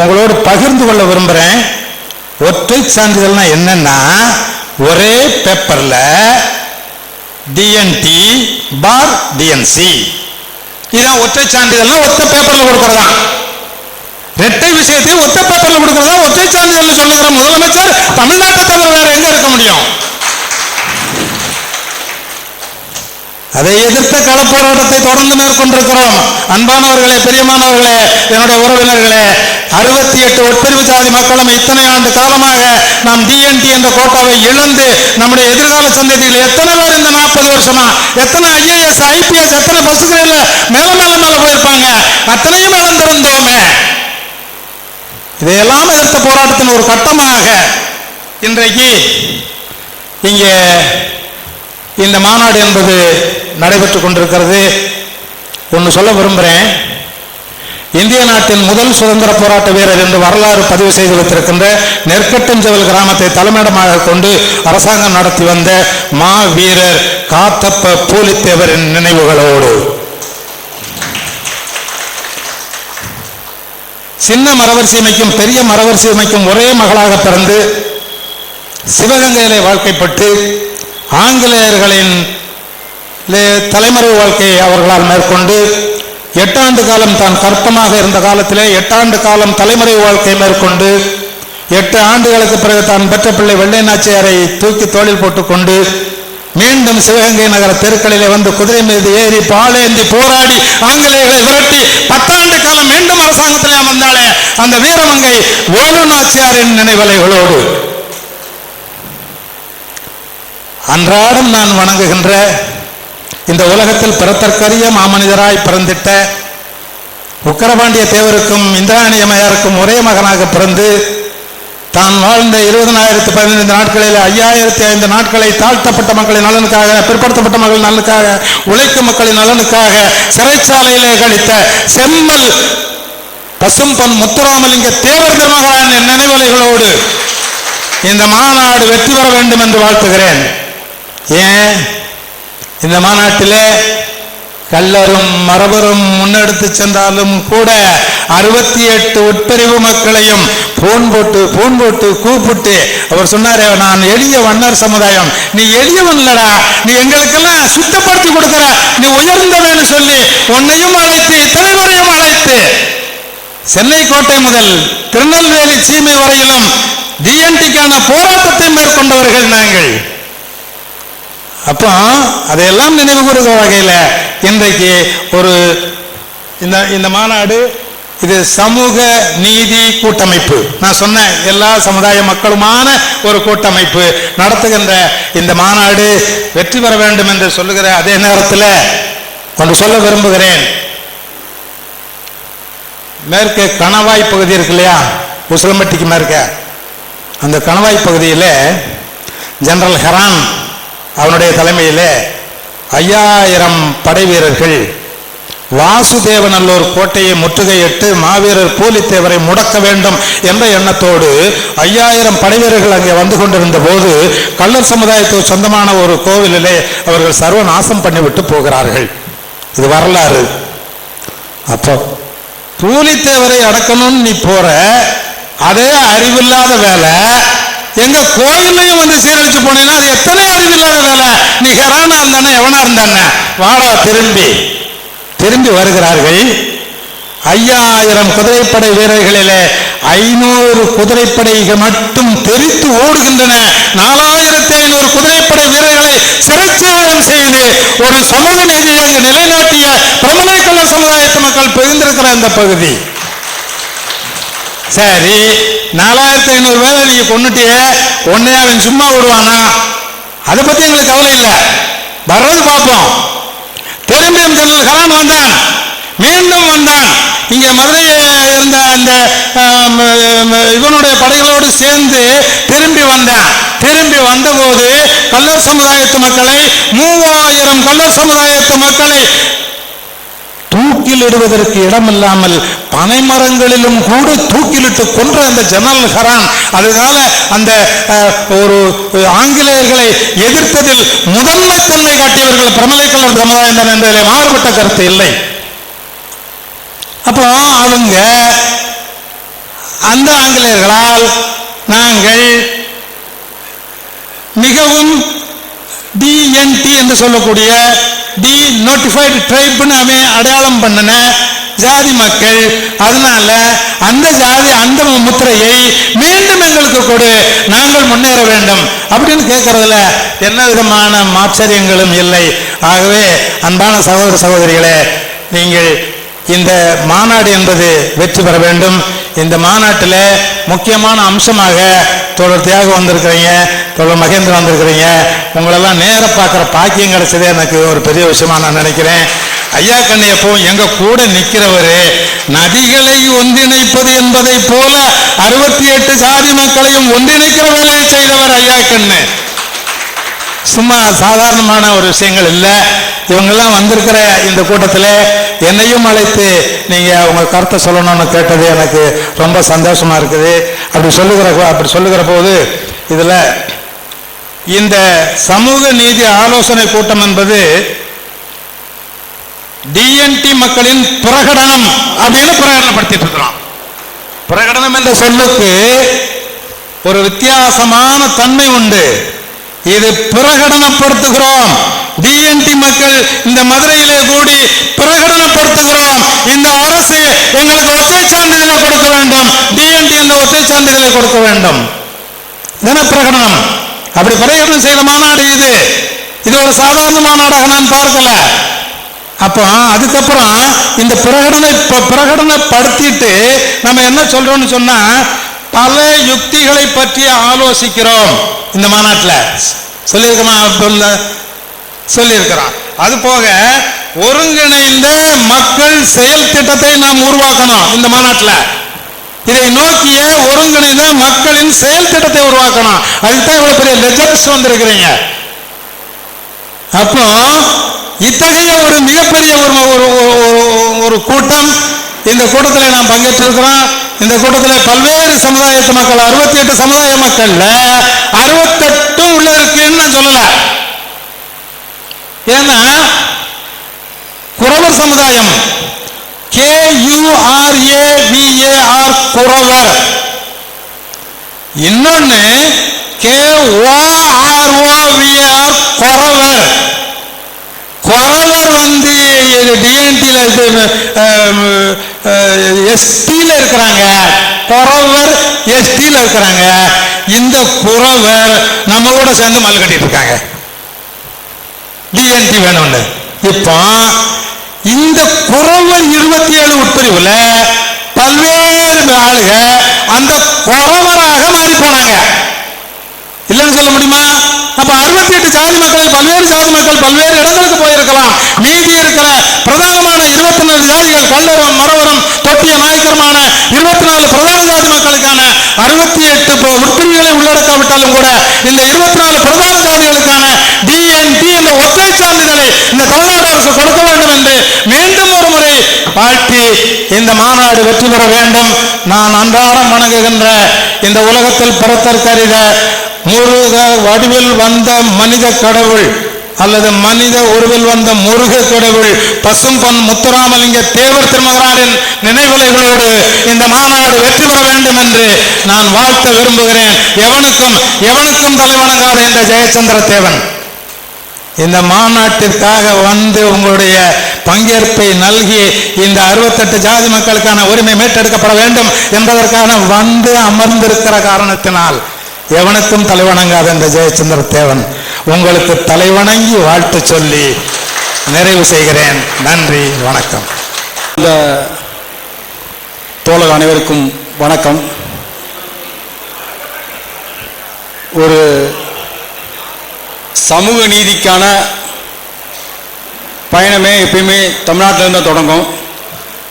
S4: உங்களோடு பகிர்ந்து கொள்ள விரும்புறேன். ஒற்றை சான்றிதழ்னா என்னன்னா, ஒரே பேப்பர்ல டிஎன்டி பார் டிஎன்சி, இதான் ஒற்றை சான்றிதழ்னா ஒற்றை பேப்பர்ல கொடுக்கறதா. இரட்டை விஷயத்தை ஒத்த பேப்பர்ல கொடுக்கிறதா ஒற்றை சான்றிதழ் சொல்லுகிற முதலமைச்சர் தமிழ்நாட்டை தவிர வேற எங்க இருக்க முடியும்? அதை எதிர்த்த கள போராட்டத்தை தொடர்ந்து மேற்கொண்டிருக்கிறோம். அன்பானவர்களே, பிரியமானவர்களே, என்னுடைய உறவினர்களே, 68 உட்பிரிவு ஜாதி மக்களும் இத்தனை ஆண்டு காலமாக நாம் டிஎன்டி என்ற கோட்டாவை இழந்து நம்முடைய எதிர்கால சந்ததியில் எத்தனை பேர் இந்த 40 வருஷமா எத்தனை ஐஏஎஸ் ஐபிஎஸ் எத்தனை பஸ் கிரேட்ல மேல போயிருப்பாங்க, அத்தனையும் இழந்திருந்தோமே. இதையெல்லாம் எதிர்த்த போராட்டத்தின் ஒரு கட்டமாக இன்றைக்கு இங்கே இந்த மாநாடு என்பது நடைபெற்றுக் கொண்டிருக்கிறது. ஒன்று சொல்ல விரும்புகிறேன். இந்திய நாட்டின் முதல் சுதந்திர போராட்ட வீரர் என்று வரலாறு பதிவு செய்து வைத்திருக்கின்ற நெற்கட்டஞ்செவல் கிராமத்தை தலைமையிடமாக கொண்டு அரசாங்கம் நடத்தி வந்த மா வீரர் காத்தப்ப பூலித்தேவரின் நினைவுகளோடு சின்ன மறவர் சீமைக்கும் பெரிய மறவர் சீமைக்கும் ஒரே மகளாக பிறந்து சிவகங்கையிலே வாழ்க்கைப்பட்டு ஆங்கிலேயர்களின் தலைமறைவு வாழ்க்கையை அவர்களால் மேற்கொண்டு 8 ஆண்டு காலம் தான் கற்பமாக இருந்த காலத்திலே 8 ஆண்டு காலம் தலைமறைவு வாழ்க்கையை மேற்கொண்டு 8 ஆண்டுகளுக்கு பிறகு தான் பெற்ற பிள்ளை வெள்ளை நாச்சியாரை தூக்கி தோளில் போட்டுக்கொண்டு மீண்டும் சிவகங்கை நகர தெருக்களிலே வந்து குதிரை மீது ஏறி பாலேந்தி போராடி ஆங்கிலேயர்களை விரட்டி 10 ஆண்டு காலம் மீண்டும் அரசாங்கத்திலே அமர்ந்தாலே அந்த வீரமங்கை வேலு நாச்சியாரின் நினைவலைகளோடு அன்றாடம் நான் வணங்குகின்ற இந்த உலகத்தில் பிறத்தற்கரிய மாமனிதராய் பிறந்திட்ட உக்கரபாண்டிய தேவருக்கும் இந்திராணி அம்மையாருக்கும் ஒரே மகனாக பிறந்து தான் வாழ்ந்த 20,015 நாட்களில் 5,005 நாட்களை தாழ்த்தப்பட்ட மக்களின் நலனுக்காக, பிற்படுத்தப்பட்ட மக்களின் நலனுக்காக, உழைக்கும் மக்களின் நலனுக்காக சிறைச்சாலையிலே கழித்த செம்மல் பசும்பொன் முத்துராமலிங்க தேவர் திருமகளான நினைவலைகளோடு இந்த மாநாடு வெற்றி பெற வேண்டும் என்று வாழ்த்துகிறேன். ஏன் இந்த மாநாட்டிலே கல்லரும் மரபரும் முன்னெடுத்து சென்றாலும் கூட 68 உட்பிரிவு மக்களையும் போன் போட்டு கூப்பிட்டு அவர் சொன்னாரே, நான் எளிய வண்ணர் சமுதாயம், நீ எளியவன் இல்லடா, நீ எங்களுக்கெல்லாம் சுத்தப்படுத்தி கொடுக்கிற, நீ உயர்ந்தவன்னு சொல்லி உன்னையும் அழைத்து இத்தனை வரையும் அழைத்து சென்னை கோட்டை முதல் திருநெல்வேலி சீமை வரையிலும் டிஎன்டிக்கான போராட்டத்தை மேற்கொண்டவர்கள் நாங்கள். அப்போ அதையெல்லாம் நினைவு கூறுகிற வகையில் இன்றைக்கு ஒரு இந்த மாநாடு இது சமூக நீதி கூட்டமைப்பு, நான் சொன்ன எல்லா சமுதாய மக்களுமான ஒரு கூட்டமைப்பு நடத்துகின்ற இந்த மாநாடு வெற்றி பெற வேண்டும் என்று சொல்லுகிற அதே நேரத்தில் ஒன்று சொல்ல விரும்புகிறேன். மேற்கு கணவாய் பகுதி இருக்கு இல்லையா, உசிலம்பட்டிக்கு மேற்க, அந்த கணவாய் பகுதியில் ஜெனரல் ஹெரான் அவனுடைய தலைமையிலே 5000 படை வீரர்கள் வாசுதேவநல்லூர் கோட்டையை முற்றுகையிட்டு மாவீரர் பூலித்தேவரை முடக்க வேண்டும் என்ற எண்ணத்தோடு 5000 படை வீரர்கள் அங்கே வந்து கொண்டிருந்த போது கள்ளர் சமுதாயத்துக்கு சொந்தமான ஒரு கோவிலிலே அவர்கள் சர்வநாசம் பண்ணிவிட்டு போகிறார்கள். இது வரலாறு. அப்போ பூலித்தேவரை அடக்கணும்னு நீ போற, அதே அறிவில்லாத வேலை எங்க கோயிலையும் வந்து சீரழிச்சு போனீங்கன்னா அது எத்தனை அறிவில்லாத வேலை. நீ ஹெரானா இருந்தானே எவனா இருந்தானே வாடா திரும்பி வருகிறார்கள். 5000 குதிரைப்படை வீரர்களிலே 500 குதிரைப்படைகள் மட்டும் தெரித்து ஓடுகின்றன. 4500 குதிரைப்படை வீரர்களை சிறைச்சேதம் செய்து ஒரு சமூக நீதியை அங்கு நிலைநாட்டிய பிரமலை கள்ளர் சமுதாயத்து மக்கள் பிரிந்திருக்கிற அந்த பகுதி. சரி, 4500 பேரை நீங்க கொண்டுட்டியே, உன்னை அவன் சும்மா விடுவானா? அதை பத்தி எங்களுக்கு கவலை இல்லை, வர்றது பார்ப்போம். திரும்பியும் ஜெனரல் ஹெரான் வந்தான், மீண்டும் வந்தான். இங்கே மதுரையில் இருந்த அந்த இவனுடைய படைகளோடு சேர்ந்து திரும்பி வந்தான். திரும்பி வந்தபோது கள்ளர் சமுதாயத்து மக்களை 3000 கள்ளர் சமுதாயத்து மக்களை தூக்கிலிடுவதற்கு இடமில்லாமல் பனைமரங்களிலும் கூட தூக்கிலிட்டு கொன்ற அந்த ஜெனரல் ஹெரான், அதனால அந்த ஒரு ஆங்கிலேயர்களை எதிர்த்ததில் முதன்மை தன்மை காட்டியவர்கள் பிரமலை கள்ளர் சமுதாயம் தான் என்பதில் மாறுபட்ட கருத்து இல்லை. அப்போ அவங்க அந்த ஆங்கிலேயர்களால் நாங்கள் மிகவும் டிஎன்டி என்று சொல்லக்கூடிய டி நோட்டிஃபைடு ட்ரைப்னு அவன் அடையாளம் பண்ணின ஜாதி மக்கள். அதனால அந்த ஜாதி அந்த முத்திரையை மீண்டும் எங்களுக்கு கொடு, நாங்கள் முன்னேற வேண்டும் அப்படின்னு கேட்கறதுல என்ன விதமான ஆச்சரியங்களும் இல்லை. ஆகவே அன்பான சகோதர சகோதரிகளே, நீங்கள் இந்த மாநாடு என்பது வெற்றி பெற வேண்டும். இந்த மாநாட்டில் முக்கியமான அம்சமாக தோழர் தியாக வந்திருக்கிறீங்க, தோழர் மகேந்திரன் வந்திருக்கிறீங்க. உங்களெல்லாம் நேர பார்க்குற பாக்கியம் கிடைச்சதே எனக்கு ஒரு பெரிய விஷயமா நான் நினைக்கிறேன். ஐயா கண்ணு எப்பவும் எங்க கூட நிற்கிறவர், நதிகளை ஒன்றிணைப்பது என்பதை போல 68 ஜாதி மக்களையும் ஒன்றிணைக்கிற வேலையை செய்தவர் ஐயா கண்ணு. சும்மா சாதாரணமான ஒரு விஷயங்கள் இல்லை. இவங்கெல்லாம் வந்திருக்கிற இந்த கூட்டத்தில் என்னையும் அழைத்து நீங்க உங்க கருத்தை சொல்லணும்னு கேட்டது எனக்கு ரொம்ப சந்தோஷமா இருக்குது. அப்படி சொல்லுகிற போது இதுல இந்த சமூக நீதி ஆலோசனை கூட்டம் என்பது டிஎன்டி மக்களின் பிரகடனம் அப்படின்னு பிரகடனப்படுத்திட்டு இருக்கிறோம். பிரகடனம் என்ற சொல்லுக்கு ஒரு வித்தியாசமான தன்மை உண்டு. இது பிரகடனப்படுத்துகிறோம். டிஎன்டி மக்கள் இந்த மதுரையிலே கூடி பிரகடனப்படுத்துகிறோம். இந்த அரசு எங்களுக்கு ஒற்றை சான்றிதழை கொடுக்க வேண்டும், டிஎன்டி என்ற ஒற்றை சான்றிதழை கொடுக்க வேண்டும். இதன பிரகடனம். அப்படி பிரகடனம் செய்த மாநாடு இது. இது ஒரு சாதாரண மாநாடாக நான் பார்க்கல. அப்போ அதுக்கப்புறம் இந்த பிரகடனப்படுத்திட்டு நம்ம என்ன சொல்றோம்னு சொன்னா, பல யுக்திகளை பற்றி ஆலோசிக்கிறோம். இந்த மாநாட்டில் சொல்லியிருக்கிறோம். அது போக ஒருங்கிணைந்த மக்கள் செயல் திட்டத்தை நாம் உருவாக்கணும். இந்த மாநாட்டில் இதை நோக்கிய ஒருங்கிணைந்த மக்களின் செயல் திட்டத்தை உருவாக்கணும். அதுதான் இவ்வளவு பெரிய லெஜர்ஸ் வந்திருக்கிறீங்க. அப்போ இத்தகைய ஒரு மிகப்பெரிய ஒரு கூட்டம், இந்த கூட்டத்தில் நாம் பங்கேற்றிருக்கிறோம். இந்த கூட்டத்தில் பல்வேறு சமுதாயத்து மக்கள், 68 சமுதாய மக்கள்ல 68 உள்ள இருக்குன்னு நான் சொல்லல. ஏன்னா குறவர் சமுதாயம் KURAVAR குறவர், இன்னொன்னு KOROVR குறவர். குறவர் வந்து டிஎன்டில எஸ்டில இருக்கிறாங்க, குறவர் எஸ்டில இருக்கிறாங்க. இந்த குறவர் நம்மளோட சேர்ந்து மல் கட்டிட்டு இருக்காங்க, டிஎன்டி வேணும்னு. இப்போ இந்த குறவர் 27 உட்பிரிவுல பல்வேறு ஆளுக அந்த குறவராக மாறி போனாங்க. இல்லைன்னு சொல்ல முடியுமா? அப்ப 68 ஜாதி மக்கள், பல்வேறு ஜாதி மக்கள் பல்வேறு இடங்களுக்கு போயிருக்கலாம். மீதி இருக்கிற பிரதானமான 24 ஜாதிகள், கல்லறம், மரவரம், தொட்டிய, நாயக்கரமான 24 பிரதான ஜாதி மக்களுக்கான 68 உட்பிரிவுகளை உள்ளடக்காவிட்டாலும் கூட இந்த 24 பிரதான ஜாதிகளுக்கான டிஎன்டி என்ற ஒற்றை சான்றிதழை இந்த தமிழ்நாடு அரசு கொடுக்க வேண்டும் என்று மீண்டும் ஒரு முறை வாழ்த்தி இந்த மாநாடு வெற்றி பெற வேண்டும். நான் அன்றாடம் வணங்குகின்ற இந்த உலகத்தில் பிறத்தற்கரித முருக வடிவில் வந்த மனித கடவுள் அல்லது மனித உருவில் வந்த முருக கடவுள் பசும்பொன் முத்துராமலிங்க தேவர் திருமகனாரின் நினைவுகளோடு இந்த மாநாடு வெற்றி பெற வேண்டும் என்று நான் வாழ்த்த விரும்புகிறேன். எவனுக்கும் தலைவணங்காத இந்த ஜெயச்சந்திர தேவன் இந்த மாநாட்டிற்காக வந்து உங்களுடைய பங்கேற்பை நல்கி இந்த 68 ஜாதி மக்களுக்கான உரிமை மீட்டெடுக்கப்பட வேண்டும் என்பதற்கான வந்து அமர்ந்திருக்கிற காரணத்தினால் எவனுக்கும் தலைவணங்காத இந்த ஜெயச்சந்திர தேவன் உங்களுக்கு தலைவணங்கி வாழ்த்து சொல்லி நிறைவு செய்கிறேன். நன்றி, வணக்கம்.
S1: இந்த தோழர் அனைவருக்கும் வணக்கம். ஒரு சமூக நீதிக்கான பயணமே எப்பயுமே தமிழ்நாட்டிலிருந்து தான் தொடங்கும்.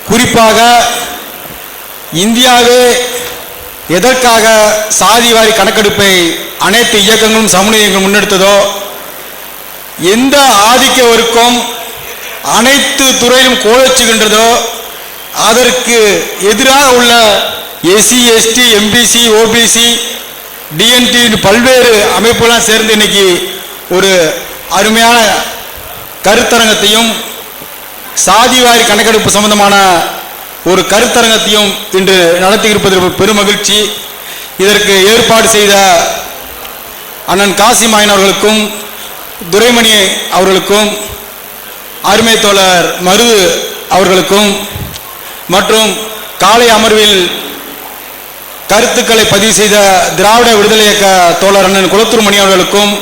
S1: குறிப்பாக இந்தியாவே எதற்காக சாதிவாரி கணக்கெடுப்பை அனைத்து இயக்கங்களும் சமூக இயக்கங்களும் முன்னெடுத்ததோ, எந்த ஆதிக்க வர்க்கம் அனைத்து துறையிலும் கோலச்சுகின்றதோ அதற்கு எதிராக உள்ள SC, ST, MBC, OBC, DNT பல்வேறு அமைப்புலாம் சேர்ந்து இன்னைக்கு ஒரு அருமையான கருத்தரங்கத்தையும் சாதிவாரி கணக்கெடுப்பு சம்பந்தமான ஒரு கருத்தரங்கத்தையும் இன்று நடத்தி இருப்பது பெரும் மகிழ்ச்சி. இதற்கு ஏற்பாடு செய்த அண்ணன் காசிமாயன் அவர்களுக்கும் துரைமணி அவர்களுக்கும் அருமை தோழர் மருது அவர்களுக்கும்
S4: மற்றும் காலை அமர்வில் கருத்துக்களை பதிவு செய்த திராவிட விடுதலை இயக்க தோழர் அண்ணன் குளத்தூர் மணி அவர்களுக்கும்,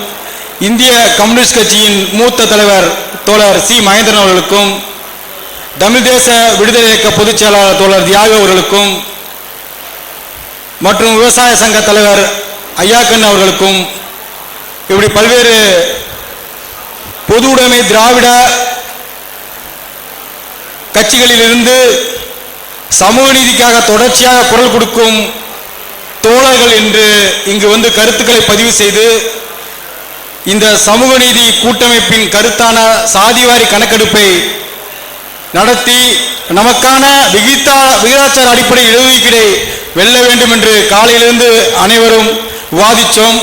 S4: இந்திய கம்யூனிஸ்ட் கட்சியின் மூத்த தலைவர் தோழர் சி மகேந்திரன் அவர்களுக்கும், தமிழ் தேச விடுதலை இயக்க பொதுச் செயலாளர் தோழர் தியாகு அவர்களுக்கும் மற்றும் விவசாய சங்க தலைவர் ஐயாக்கன் அவர்களுக்கும், இப்படி பல்வேறு பொது உடைமை திராவிட கட்சிகளிலிருந்து சமூக நீதிக்காக தொடர்ச்சியாக குரல் கொடுக்கும் தோழர்கள் என்று இங்கு வந்து கருத்துக்களை பதிவு செய்து இந்த சமூக நீதி கூட்டமைப்பின் கருத்தான சாதிவாரி கணக்கெடுப்பை நடத்தி நமக்கான விகிதாச்சார அடிப்படை இடஒதுக்கீடை வெல்ல வேண்டும் என்று காலையிலிருந்து அனைவரும் விவாதித்தோம்.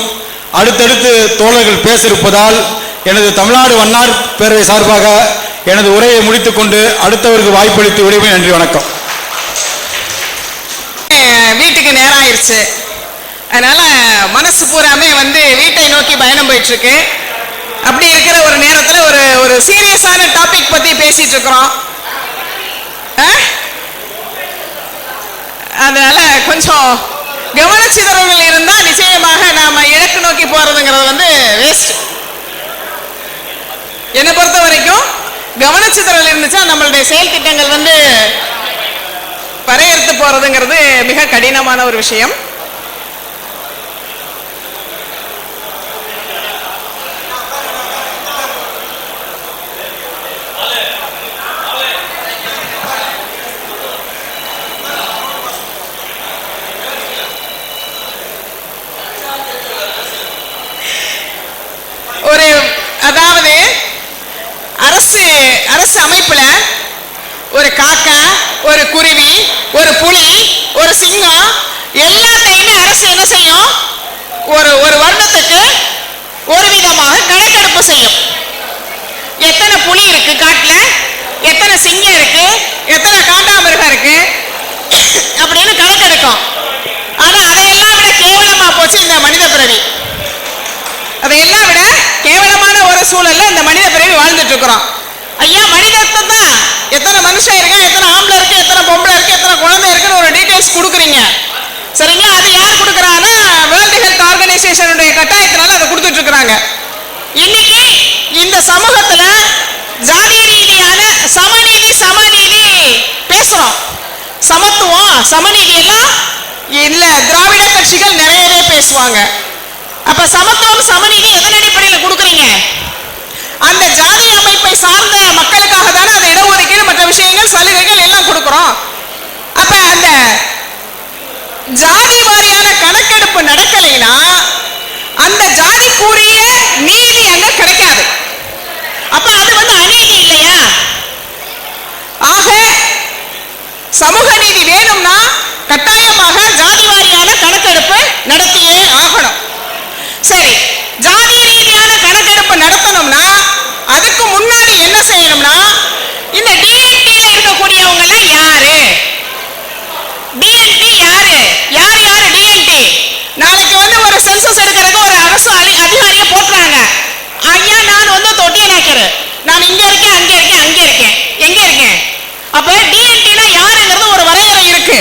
S4: அடுத்தடுத்து தோழர்கள் பேச இருப்பதால் எனது தமிழ்நாடு வண்ணார் பேரவை சார்பாக எனது உரையை முடித்துக் கொண்டு அடுத்தவருக்கு வாய்ப்பளித்து விடுவேன். நன்றி, வணக்கம்.
S5: வீட்டுக்கு நேரம் ஆயிடுச்சு, அதனால மனசு பூராமே வந்து வீட்டை நோக்கி பயணம் போயிட்டு இருக்கு. அப்படி இருக்கிற ஒரு நேரத்தில் ஒரு சீரியஸான டாபிக் பத்தி பேசிட்டு இருக்கிறோம். அதனால கொஞ்சம் கவனச்சிதறல்கள் இருந்தா நிச்சயமாக நாம இலக்கு நோக்கி போறதுங்கிறது வந்து வேஸ்ட். என்னை பொறுத்த வரைக்கும் கவனச்சிதறல் இருந்துச்சா நம்மளுடைய செயல் திட்டங்கள் வந்து வரையறுத்து போறதுங்கிறது மிக கடினமான ஒரு விஷயம். அதாவது அரசு அமைப்புல ஒரு காக்கா, ஒரு குருவி, ஒரு புலி, ஒரு சிங்கம் எல்லாத்தையுமே அரசு என்ன செய்யும்? ஒரு வருடத்துக்கு ஒரு விதமாக கணக்கெடுப்பு செய்யும். எத்தனை புலி இருக்கு காட்டுல, எத்தனை சிங்கம் இருக்கு, எத்தனை காண்டாமிருகம் இருக்கு அப்படின்னு கணக்கெடுக்கும். ஆனா அதையெல்லாம் விட கேவலமா போச்சு இந்த மனித பிறவி. அதையெல்லாம் விட கேவலமான ஒரு சூழல்ல இந்த மனித பிறவி வாழ்ந்துட்டு இருக்கிறோம். ஐயா, மனிதத்தை தான் எத்தனை மனுஷன் இருக்கா, எத்தனை ஆம்பளை இருக்கு, எத்தனை பொம்பளை இருக்கு, எத்தனை குழந்தை இருக்குன்னு ஒரு டீடைல்ஸ் கொடுக்குறீங்க, சரிங்களா? அது யார் கொடுக்குறாங்கன்னா வேர்ல்டு ஹெல்த் ஆர்கனைசேஷனுடைய கட்டாயத்தினால அதை கொடுத்துட்டு இருக்கிறாங்க. இன்னைக்கு இந்த சமூகத்துல ஜாதி ரீதியான சமநீதி பேசுறோம். சமத்துவம், சமநீதி எல்லாம் இல்ல திராவிட கட்சிகள் நிறையவே பேசுவாங்க. அப்ப சமத்துவம், சமநீதி எதன் அடிப்படையில் கொடுக்குறீங்க? அந்த ஜாதி அமைப்பை சார்ந்த மக்களுக்காக தானே அந்த இடஒதுக்கீடு, மற்ற விஷயங்கள், சலுகைகள் எல்லாம் கொடுக்கிறோம். அப்ப அந்த ஜாதி வாரியான கணக்கெடுப்பு நடக்கலைன்னா அந்த ஜாதிக்குரிய நீதி அங்க கிடைக்காது. அப்ப அது வந்து அநீதி இல்லையா? ஆக சமூக நீதி வேணும்னா கட்டாயமாக ஜாதி வாரியான கணக்கெடுப்பு நடத்தியே ஆகணும். சரி, ஜாதி ரீதியான கணக்கெடுப்பு நடத்தணும்னா அதுக்கு முன்னாடி என்ன செய்யணும்னா இந்த டிஎன்டில இருக்கக்கூடியவங்க எல்லாம் யாரு? டிஎன்டி யாரு? யார் யாரு டிஎன்டி? நாளைக்கு வந்து ஒரு சென்சஸ் எடுக்கிறதுக்கு ஒரு அரசு அதிகாரியை போட்டுறாங்க. ஐயா, நான் வந்து தொட்டியனாக்கரு, நான் இங்க இருக்கேன், அங்க இருக்கேன், அங்க இருக்கேன், எங்க இருக்கேன்? அப்ப டிஎன்டினா யாருங்கிறது ஒரு வரையறை இருக்கு.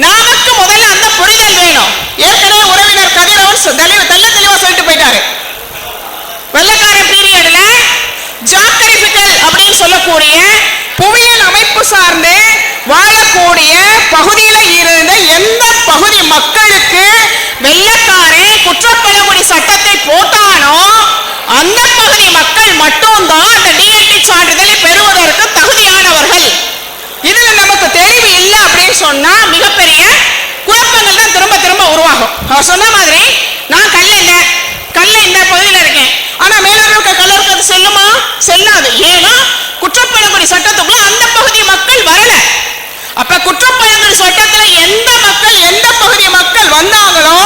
S5: நமக்கு முதல்ல அந்த புரிதல் வேணும். ஏற்கனவே உறவினர் கதிரவன் தெளிவா சொல்லிட்டு போயிட்டாரு. வெள்ளக்கார பீரியட்ல ஜாக்ரிபிக்கல் அப்படின்னு சொல்லக்கூடிய புவியியல் அமைப்பு சார்ந்து வாழக்கூடிய பகுதியில இருந்த எந்த பகுதி மக்களுக்கு வெள்ளக்காரே குற்றப்பழங்குடி சட்டத்தை போட்டானோ அந்த பகுதி மக்கள் மட்டும்தான் அந்த டிஎன்டி சான்றிதழை பெறுவதற்கு தகுதியானவர்கள். இதுல நமக்கு தெளிவு இல்லை அப்படின்னு சொன்னா மிகப்பெரிய குழப்பங்கள் தான் திரும்ப திரும்ப உருவாகும். அவர் சொன்ன மாதிரி நான் கல்ல இந்த பகுதியில் இருக்கேன், ஆனா மேலூர் கல்லூருக்கு செல்லுமா? செல்லாது. ஏன்னா குற்றப்பழங்குடி சட்டத்துக்குள்ள அந்த பகுதி மக்கள் வரல. அப்ப குற்றப்பழங்குடி சட்டத்துல எந்த மக்கள், எந்த பகுதி மக்கள் வந்தாங்களோ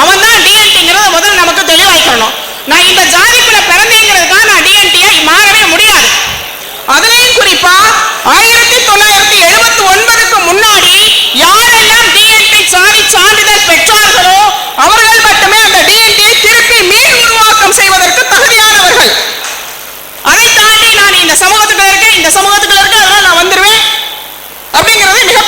S5: அவன் தான் டிஎன்டிங்கிறத முதல்ல நமக்கு தெளிவாய்க்கணும். நான் இந்த ஜாதிக்குள்ள பிறந்தேங்கிறதுக்காக நான் டிஎன்டியா மாறவே முடியாது. அதுலயும் குறிப்பா 1979க்கு முன்னாடி யாரெல்லாம் டிஎன்டி சான்றிதழ் பெற்றார்களோ அவர்கள் மட்டுமே அந்த டிஎன்டியை திருப்பி மீள் உருவாக்கம் செய்வதற்கு தகுதியானவர்கள். அதை தாண்டி நான் இந்த சமூகத்துக்குள்ள இருக்கேன், இந்த சமூகத்துக்குள்ள இருக்கேன், அதனால நான் வந்துருவேன் அப்படிங்கிறது மிக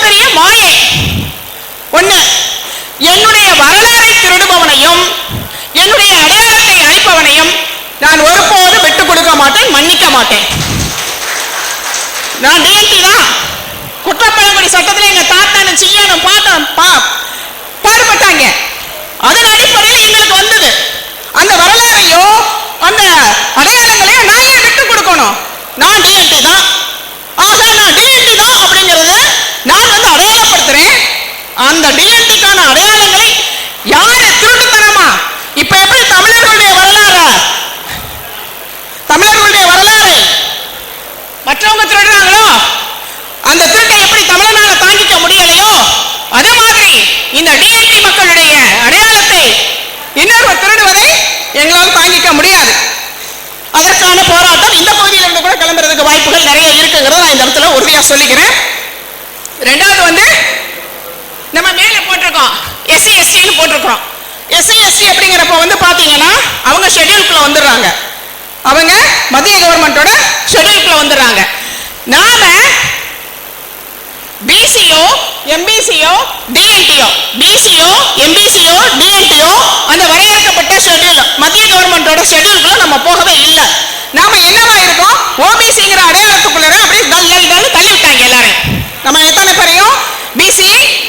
S5: மாட்டேன். நான் டிஎன்டி தான். குற்றப்பழங்குடி சட்டத்தில் எங்க தாத்தானும் சீயானும் பாடுபட்டாங்க. அதன் அடிப்படையில் எங்களுக்கு வந்தது. அந்த வரலாறையோ அந்த அடையாளங்களையோ நான் ஏன் விட்டு கொடுக்கணும்? நான் டிஎன்டி தான். ஆக நான் டிஎன்டி தான் அப்படிங்கறது நான் வந்து அடையாளப்படுத்துறேன். அந்த டிஎன்டிக்கான அடையாளங்களை யாரு திருட்டுத்தனமா இப்ப எப்படி தமிழர்களுடைய வரலாறு மற்றவங்க திருடுறாங்களோ, அந்த திருட்டை எப்படி தமிழனால தாங்கிக்க முடியலையோ, அதே மாதிரி இந்த டிஎன்டி மக்களுடைய அடையாளத்தை இன்னொருவர் திருடுவதை எங்களால் தாங்கிக்க முடியாது. அதற்கான போராட்டம் இந்த பகுதியில் இருந்து கூட கிளம்புறதுக்கு வாய்ப்புகள் நிறைய இருக்குங்கிறத நான் இந்த இடத்துல உறுதியா சொல்லிக்கிறேன். ரெண்டாவது வந்து நம்ம மேல போட்டிருக்கோம் எஸ்சி எஸ்டின்னு போட்டிருக்கிறோம். எஸ்சி எஸ்டி அப்படிங்கிறப்ப வந்து பாத்தீங்கன்னா அவங்க ஷெட்யூல்குள்ள வந்துடுறாங்க. அவங்க மத்திய கவர்மெண்டோட ஷெட்யூல்குள்ள வந்துடுறாங்க. நாம பிசியோ எம்பிசியோ டிஎன்டியோ அந்த வரையறுக்கப்பட்ட ஷெட்யூல் மத்திய கவர்மெண்டோட ஷெட்யூல்குள்ள நம்ம போகவே இல்லை. நாம என்னவா இருக்கோம்? ஓபிசிங்கிற அடையாளத்துக்குள்ள அப்படியே தள்ளி விட்டாங்க எல்லாரும். நம்ம எத்தனை பேரையும் பிசி,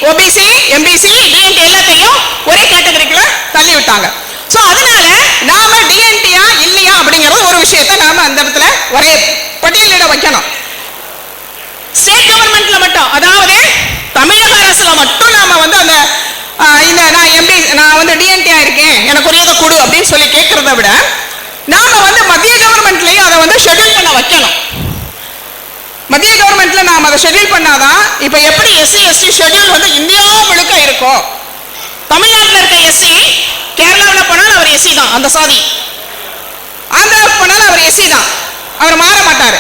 S5: ஓபிசி, எம்பிசி, டிஎன்டி எல்லாத்தையும் ஒரே கேட்டகரிக்குள்ள தள்ளி விட்டாங்க. சோ அதனால நாம டிஎன்டியா இல்லையா அப்படிங்கறது ஒரு விஷயத்தை நாம அந்த இடத்துல ஒரே பட்டியலிட வைக்கணும். ஸ்டேட் கவர்மெண்ட்ல மட்டும், அதாவது தமிழக அரசுல மட்டும் நாம வந்து அந்த நான் வந்து டிஎன்டியா இருக்கேன் எனக்கு ஒரு இதை கொடு அப்படின்னு சொல்லி கேட்கறத விட நாம வந்து மத்திய கவர்மெண்ட்லயும் அதை வந்து ஷெட்யூல் பண்ண வைக்கணும். மத்திய கவர்மெண்ட்ல நாம அதை ஷெட்யூல் பண்ணாதான் இப்ப எப்படி எஸ்சி எஸ்டி ஷெட்யூல் வந்து இந்தியா முழுக்க இருக்கும். தமிழ்நாட்டில் இருக்க எஸ்சி கேரளாவில் போனாலும் அவர் எஸ்சி தான், அந்த சாதி. ஆந்திராவுக்கு போனாலும் அவர் எஸ்சி தான், அவர் மாற மாட்டாரு.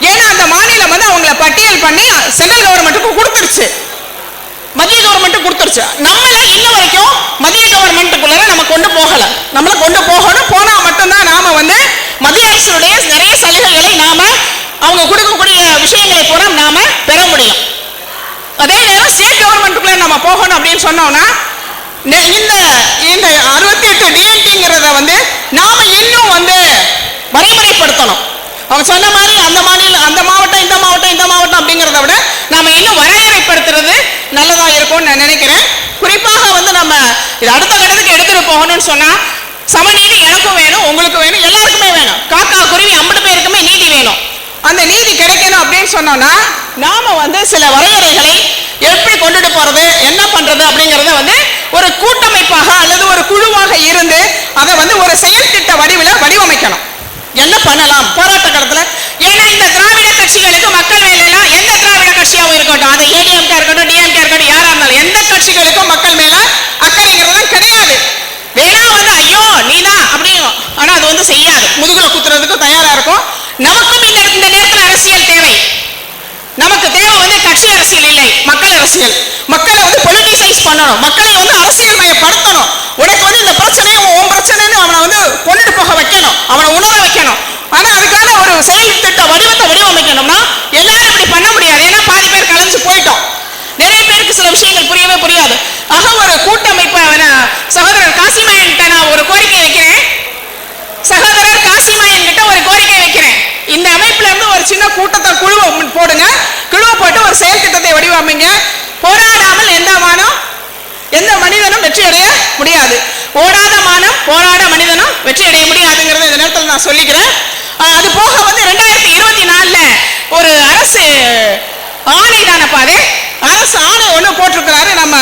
S5: ஏன்னா அந்த மாநிலம் வந்து அவங்கள பட்டியல் பண்ணி சென்ட்ரல் கவர்மெண்ட்டுக்கு கொடுத்துருச்சு, மத்திய கவர்மெண்ட் கொடுத்துருச்சு. நம்மள இன்ன வரைக்கும் மத்திய கவர்மெண்ட்டுக்குள்ள நம்ம கொண்டு போகல. நம்மள கொண்டு போகணும். போனா மட்டும்தான் நாம வந்து மத்திய அரசுடைய நிறைய சலுகைகளை நாம அவங்க கொடுக்கக்கூடிய விஷயங்களை பூரா நாம பெற முடியும். அதே நேரம் ஸ்டேட் கவர்மெண்ட்டுக்குள்ள நம்ம போகணும் அப்படின்னு சொன்னோம்னா இந்த 68 டிஎன்டிங்கிறத வந்து நாம இன்னும் வந்து வரைமுறைப்படுத்தணும். அவங்க சொன்ன மாதிரி அந்த மாநிலம் அந்த மாவட்டம் இந்த மாவட்டம் அப்படிங்கிறத விட நாம இன்னும் வரையறைப்படுத்துறது நல்லதா இருக்கும்னு நான் நினைக்கிறேன். குறிப்பாக வந்து நம்ம இது அடுத்த கட்டத்துக்கு எடுத்துட்டு போகணும்னு சொன்னா சமநீதி எனக்கும் வேணும், உங்களுக்கு வேணும், எல்லாருக்குமே வேணும். காக்கா குருவி 50 பேருக்குமே நீதி வேணும். அந்த நீதி கிடைக்கணும் அப்படின்னு சொன்னோம்னா நாம வந்து சில வரையறைகளை எப்படி கொண்டுட்டு போறது, என்ன பண்றது அப்படிங்கறத வந்து ஒரு கூட்டமைப்பாக அல்லது ஒரு குழுவாக இருந்து அதை வந்து ஒரு செயல் திட்ட வடிவமைக்கணும். என்ன பண்ணலாம் போராட்ட காலத்துல? ஏன்னா இந்த திராவிட கட்சிகளுக்கு மக்கள் மேலாம் எந்த திராவிட கட்சியாவும் இருக்கட்டும், அது ஏடிஎம்கே இருக்கட்டும், டிஎம்கே இருக்கட்டும், யாரா இருந்தாலும் எந்த கட்சிகளுக்கும் மக்கள் மேல அக்கறைங்கிறது கிடையாது. வேணா வந்து ஐயோ நீதான் அப்படியும், ஆனா அது வந்து செய்யாது, முதுகுல குத்துறதுக்கு தயாரா இருக்கும். நமக்கும் இந்த நேரத்தில் அரசியல் தேவை. நமக்கு தேவை வந்து கட்சி அரசியல் இல்லை, மக்கள் அரசியல். மக்களை வந்து பொலிட்டிசைஸ் பண்ணணும், மக்களை வந்து அரசியல் மயப்படுத்தணும். உனக்கு வந்து இந்த பிரச்சனையை உன் பிரச்சனைன்னு அவனை வந்து கொண்டுட்டு போக வைக்கணும், அவனை உணர வைக்கணும். ஆனா அதுக்கான ஒரு செயல் திட்ட வடிவமைக்கணும்னா எல்லாரும் இப்படி பண்ண முடியாது. ஏன்னா பாதி பேர் கலைஞ்சு போயிட்டோம். நிறைய பேருக்கு சில விஷயங்கள் புரியவே புரியாது. ஆக ஒரு கூட்டமைப்பு சகோதரர் காசிமாயன்கிட்ட நான் ஒரு கோரிக்கை வைக்கிறேன். சகோதரர் காசிமாயன் கிட்ட ஒரு கோரிக்கை வைக்கிறேன். இந்த அமைப்புல இருந்து ஒரு சின்ன கூட்டத்தை குழுவை போடுங்க. குழுவை போட்டு ஒரு செயல் திட்டத்தை வடிவமைங்க. போராடாமல் எந்த மனிதனும் வெற்றி அடைய முடியாது. ஓடாத மானம் போராட மனிதனும் வெற்றி அடைய முடியாதுங்கிறத இந்த நேரத்தில் நான் சொல்லிக்கிறேன். அது போக வந்து 2024 ஒரு அரசு ஆணை தானப்பா, அது அரசு ஆணை ஒண்ணு போட்டிருக்கிறாரு நம்ம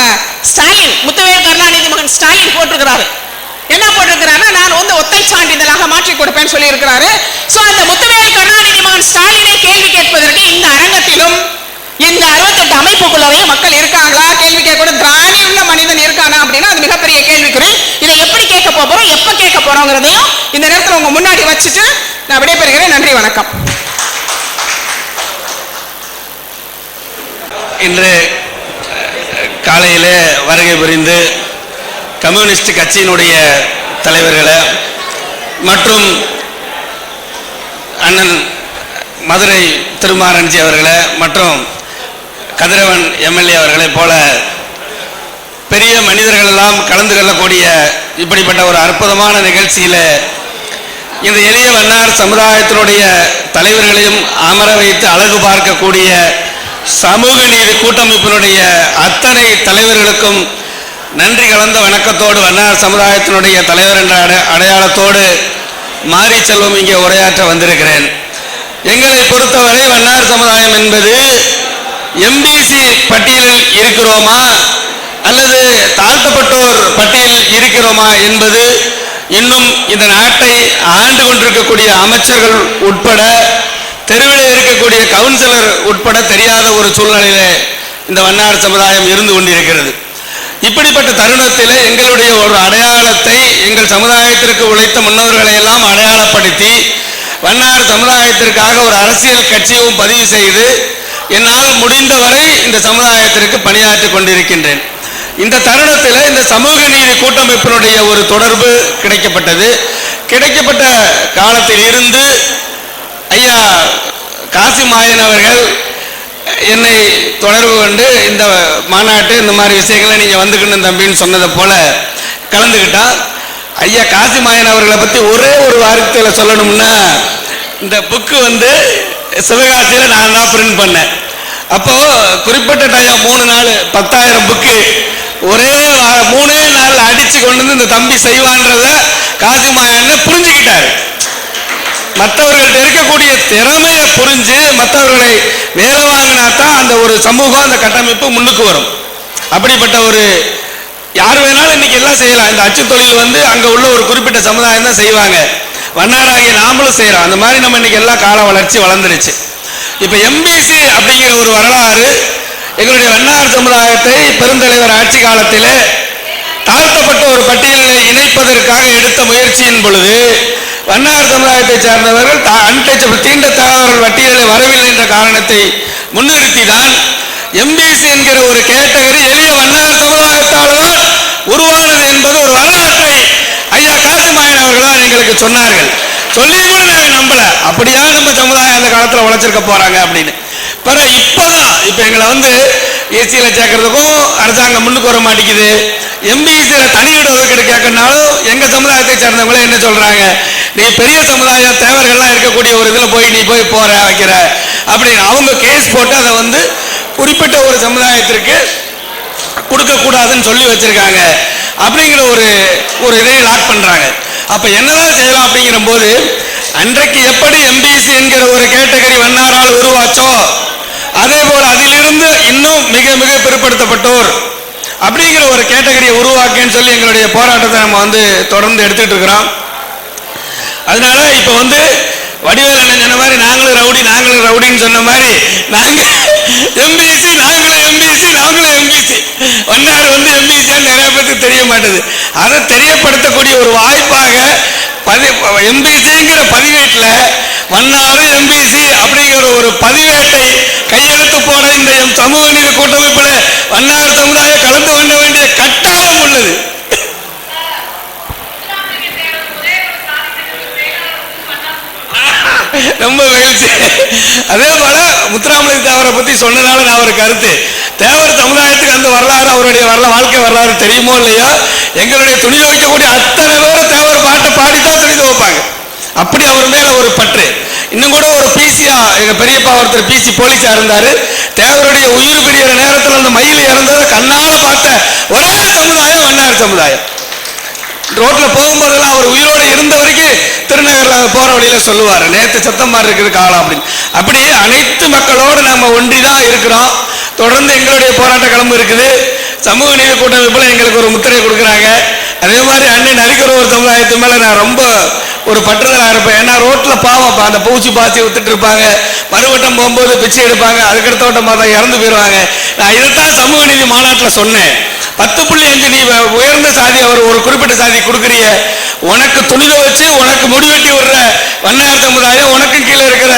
S5: ஸ்டாலின், முத்துவேல் கருணாநிதி மகன் ஸ்டாலின் போட்டிருக்கிறாரு. என்ன போட்டிருக்கிறாருன்னா நான் வந்து ஒத்தை சான்றிதழாக மாற்றி கொடுப்பேன்னு சொல்லி இருக்கிறாரு. சோ அந்த முத்துவேல் கருணாநிதி மகன் ஸ்டாலினை கேள்வி கேட்பதற்கு இந்த அரங்கத்திலும் இந்த 68 அமைப்புக்குள்ளவே மக்கள் இருக்காங்களா? கேள்வி கேட்க திராணி உள்ள மனிதன் இருக்கானா அப்படின்னா அது மிகப்பெரிய கேள்விக்குறி. இதை எப்படி கேட்க போறோம், எப்ப கேட்க போறோங்கிறதையும் இந்த நேரத்தில் உங்க முன்னாடி வச்சுட்டு நான் விடைபெறுகிறேன். நன்றி, வணக்கம்.
S3: இன்று காலையிலே வருகை புரிந்து கம்யூனிஸ்ட் கட்சியினுடைய தலைவர்களை மற்றும் அண்ணன் மதுரை திருமாரஞ்சி அவர்களை மற்றும் கதிரவன் எம்எல்ஏ அவர்களை போல பெரிய மனிதர்கள் எல்லாம் கலந்து கொள்ளக்கூடிய இப்படிப்பட்ட ஒரு அற்புதமான நிகழ்ச்சியில் இந்த எளிய வண்ணார் சமுதாயத்தினுடைய தலைவர்களையும் அமர வைத்து அழகு பார்க்கக்கூடிய சமூக நீதி கூட்டமைப்பினுடைய அத்தனை தலைவர்களுக்கும் நன்றி கலந்த வணக்கத்தோடு வண்ணார் சமுதாயத்தினுடைய தலைவர் என்ற அடையாளத்தோடு மாரி செல்வம் இங்கே உரையாற்ற வந்திருக்கிறேன். எங்களை பொறுத்தவரை வண்ணார் சமுதாயம் என்பது எம்பிசி பட்டியலில் இருக்கிறோமா அல்லது தாழ்த்தப்பட்டோர் பட்டியலில் இருக்கிறோமா என்பது இன்னும் இந்த நாட்டை ஆண்டு கொண்டிருக்கக்கூடிய அமைச்சர்கள் உட்பட தெருவில் இருக்கக்கூடிய கவுன்சிலர் உட்பட தெரியாத ஒரு சூழ்நிலையிலே இந்த வண்ணார் சமுதாயம் இருந்து கொண்டிருக்கிறது. இப்படிப்பட்ட தருணத்தில் எங்களுடைய ஒரு அடையாளத்தை எங்கள் சமுதாயத்திற்கு உழைத்த முன்னோர்களை எல்லாம் அடையாளப்படுத்தி வண்ணார் சமுதாயத்திற்காக ஒரு அரசியல் கட்சியும் பதிவு செய்து என்னால் முடிந்தவரை இந்த சமுதாயத்திற்கு பணியாற்றி கொண்டிருக்கின்றேன். இந்த தருணத்தில் இந்த சமூக நீதி கூட்டமைப்பினுடைய ஒரு தொடர்பு கிடைக்கப்பட்டது. கிடைக்கப்பட்ட காலத்தில் இருந்து ஐயா காசிமாயன் அவர்கள் என்னை தொடர்பு கொண்டு இந்த மாநாட்டு இந்த மாதிரி விஷயங்களை நீங்கள் வந்துக்கணும் தம்பின்னு சொன்னதை போல கலந்துக்கிட்டா. ஐயா காசிமாயன் அவர்களை பற்றி ஒரே ஒரு வார்த்தையில் சொல்லணும்னா, இந்த புக்கு சிவகாசியில் நான் தான் பிரிண்ட் பண்ணேன். அப்போ குறிப்பிட்ட டைம் 3 நாள் 10,000 புக்கு ஒரே 3 நாள் அடிச்சு கொண்டு வந்து இந்த தம்பி செய்வான்றத காசிமாயன் புரிஞ்சுக்கிட்டாரு. மற்றவர்கள்ட்ட இருக்கக்கூடிய திறமையை புரிஞ்சு மற்றவர்களை வேலை வாங்கினா தான் அந்த ஒரு சமூகம் அந்த கட்டமைப்பு முன்னுக்கு வரும். அப்படிப்பட்ட ஒரு யார் வேணாலும் இன்னைக்கு எல்லாம் செய்யலாம். இந்த அச்சு தொழில் அங்கே உள்ள ஒரு குறிப்பிட்ட சமுதாயம் தான் செய்வாங்க. வண்ணாராகிய நாமளும் செய்கிறோம். அந்த மாதிரி நம்ம இன்னைக்கு எல்லாம் கால வளர்ச்சி வளர்ந்துருச்சு. இப்போ எம்பிசி அப்படிங்கிற ஒரு வரலாறு எங்களுடைய வண்ணார் சமுதாயத்தை பெருந்தலைவர் ஆட்சி காலத்தில் தாழ்த்தப்பட்ட ஒரு பட்டியலில் இணைப்பதற்காக எடுத்த முயற்சியின் பொழுது வண்ணார் சமுதாயத்தை சார்ந்தவர்கள் அன்டச்சபிள் தீண்டத்தகாதவர்கள் பட்டியலில் வரவில்லை என்ற காரணத்தை முன்னிறுத்தி தான் எம்பிசி என்கிற ஒரு கேட்டகரி எளிய வண்ணார் சமுதாயத்தால் தான் உருவானது என்பது ஒரு வரலாற்றை ஐயா காசிமாயன் அவர்கள் தான் எங்களுக்கு சொன்னார்கள். சொல்லியும் கூட நாங்கள் நம்பல. அப்படியா நம்ம சமுதாயம் அந்த காலத்தில் உழைச்சிருக்க போறாங்க அப்படின்னு. பிறகு இப்போ எங்களை ஏசியில் சேர்க்கறதுக்கும் அரசாங்கம் முன்னுக்கு வர மாட்டேங்குது. எம்பிசியில் தனி இட ஒதுக்கீடு கேட்கறனாலும் எங்கள் சமுதாயத்தை சேர்ந்தவங்களே என்ன சொல்றாங்க, நீ பெரிய சமுதாய தேவர்கள்லாம் இருக்கக்கூடிய ஒரு இதில் நீ போய் போற வைக்கிற அப்படின்னு அவங்க கேஸ் போட்டு அதை குறிப்பிட்ட ஒரு சமுதாயத்திற்கு கொடுக்கக்கூடாதுன்னு சொல்லி வச்சிருக்காங்க. அப்படிங்கிற ஒரு இதை லாக் பண்றாங்க. அப்ப என்னதான் செய்யலாம் அப்படிங்கிற போது அன்றைக்கு எப்படி எம்பிசி என்கிற ஒரு கேட்டகரி வண்ணாரால் உருவாச்சோ அதே போல அதிலிருந்து இன்னும் மிக மிக பிற்படுத்தப்பட்டோர் அப்படிங்கிற ஒரு கேட்டகரியை உருவாக்கன்னு சொல்லி எங்களுடைய போராட்டத்தை நம்ம தொடர்ந்து எடுத்துட்டு இருக்கிறோம். அதனால இப்ப வடிவேல் என்ன சொன்ன மாதிரி நாங்களும் ரவுடின்னு சொன்ன மாதிரி நாங்க எம்பிசி நாங்களும் எம்பிசி வண்ணார் எம்பிசி நிறைய பேருக்கு தெரிய மாட்டேது. அதை தெரியப்படுத்தக்கூடிய ஒரு வாய்ப்பாக எம்பிசிங்கிற பதிவேட்டில் வண்ணாறு எம்பிசி அப்படிங்கிற ஒரு பதிவேட்டை கையெழுத்து போட இந்த சமூக நீதி கூட்டமைப்பில் வண்ணார் சமுதாயம் கலந்து கொள்ள வேண்டிய கட்டாயம் உள்ளது. ரொம்ப மகிழ்ச்சி. அதே போல முத்துராமலிங்க தேவரை பத்தி சொன்னதால நான் ஒரு கருத்து, தேவர் சமுதாயத்துக்கு அந்த வரலாறு அவருடைய வாழ்க்கை வரலாறு தெரியுமோ இல்லையோ, எங்களுடைய துணி துவைக்கக்கூடிய அத்தனை பேரும் தேவர் பாட்டை பாடித்தான் துணி துவைப்பாங்க. அப்படி அவர் மேல ஒரு பற்று. இன்னும் கூட ஒரு பிசியா எங்க பெரியப்பா ஒருத்தர் பிசி போலீஸா இருந்தாரு. தேவருடைய உயிர் பிரிகிற நேரத்தில் அந்த மயில் இறந்ததை கண்ணால பார்த்த ஒரே சமுதாயம் வண்ணார் சமுதாயம். ரோட்ல போகும்போதெல்லாம் அவர் உயிரோடு இருந்த வரைக்கும் திருநகர்ல போற வழியில சொல்லுவாரு, நேற்று சத்தம் மாதிரி இருக்குது காலம் அப்படின்னு. அப்படி அனைத்து மக்களோடு நம்ம ஒன்றிதான் இருக்கிறோம். தொடர்ந்து எங்களுடைய போராட்ட களம் இருக்குது. சமூக நீதி கூட்டமைப்புல எங்களுக்கு ஒரு முத்திரை கொடுக்குறாங்க. அதே மாதிரி அண்ணன் நரிக்கிற ஒரு சமுதாயத்து மேல நான் ரொம்ப ஒரு பற்றுதலா இருப்பேன். ஏன்னா ரோட்ல பாவம் அந்த பூச்சி பாசி வித்துட்டு இருப்பாங்க, மறுவட்டம் போகும்போது பிச்சை எடுப்பாங்க, அதுக்கடுத்த வட்டம் பார்த்தா இறந்து போயிடுவாங்க. நான் இதைத்தான் சமூக நீதி மாநாட்டில் சொன்னேன். 10.5 நீ உயர்ந்த சாதி அவர் ஒரு குறிப்பிட்ட சாதி கொடுக்குறிய, உனக்கு துணித வச்சு உனக்கு முடிவெட்டி விடுற வண்ணார் சமுதாயம் உனக்கு கீழே இருக்கிற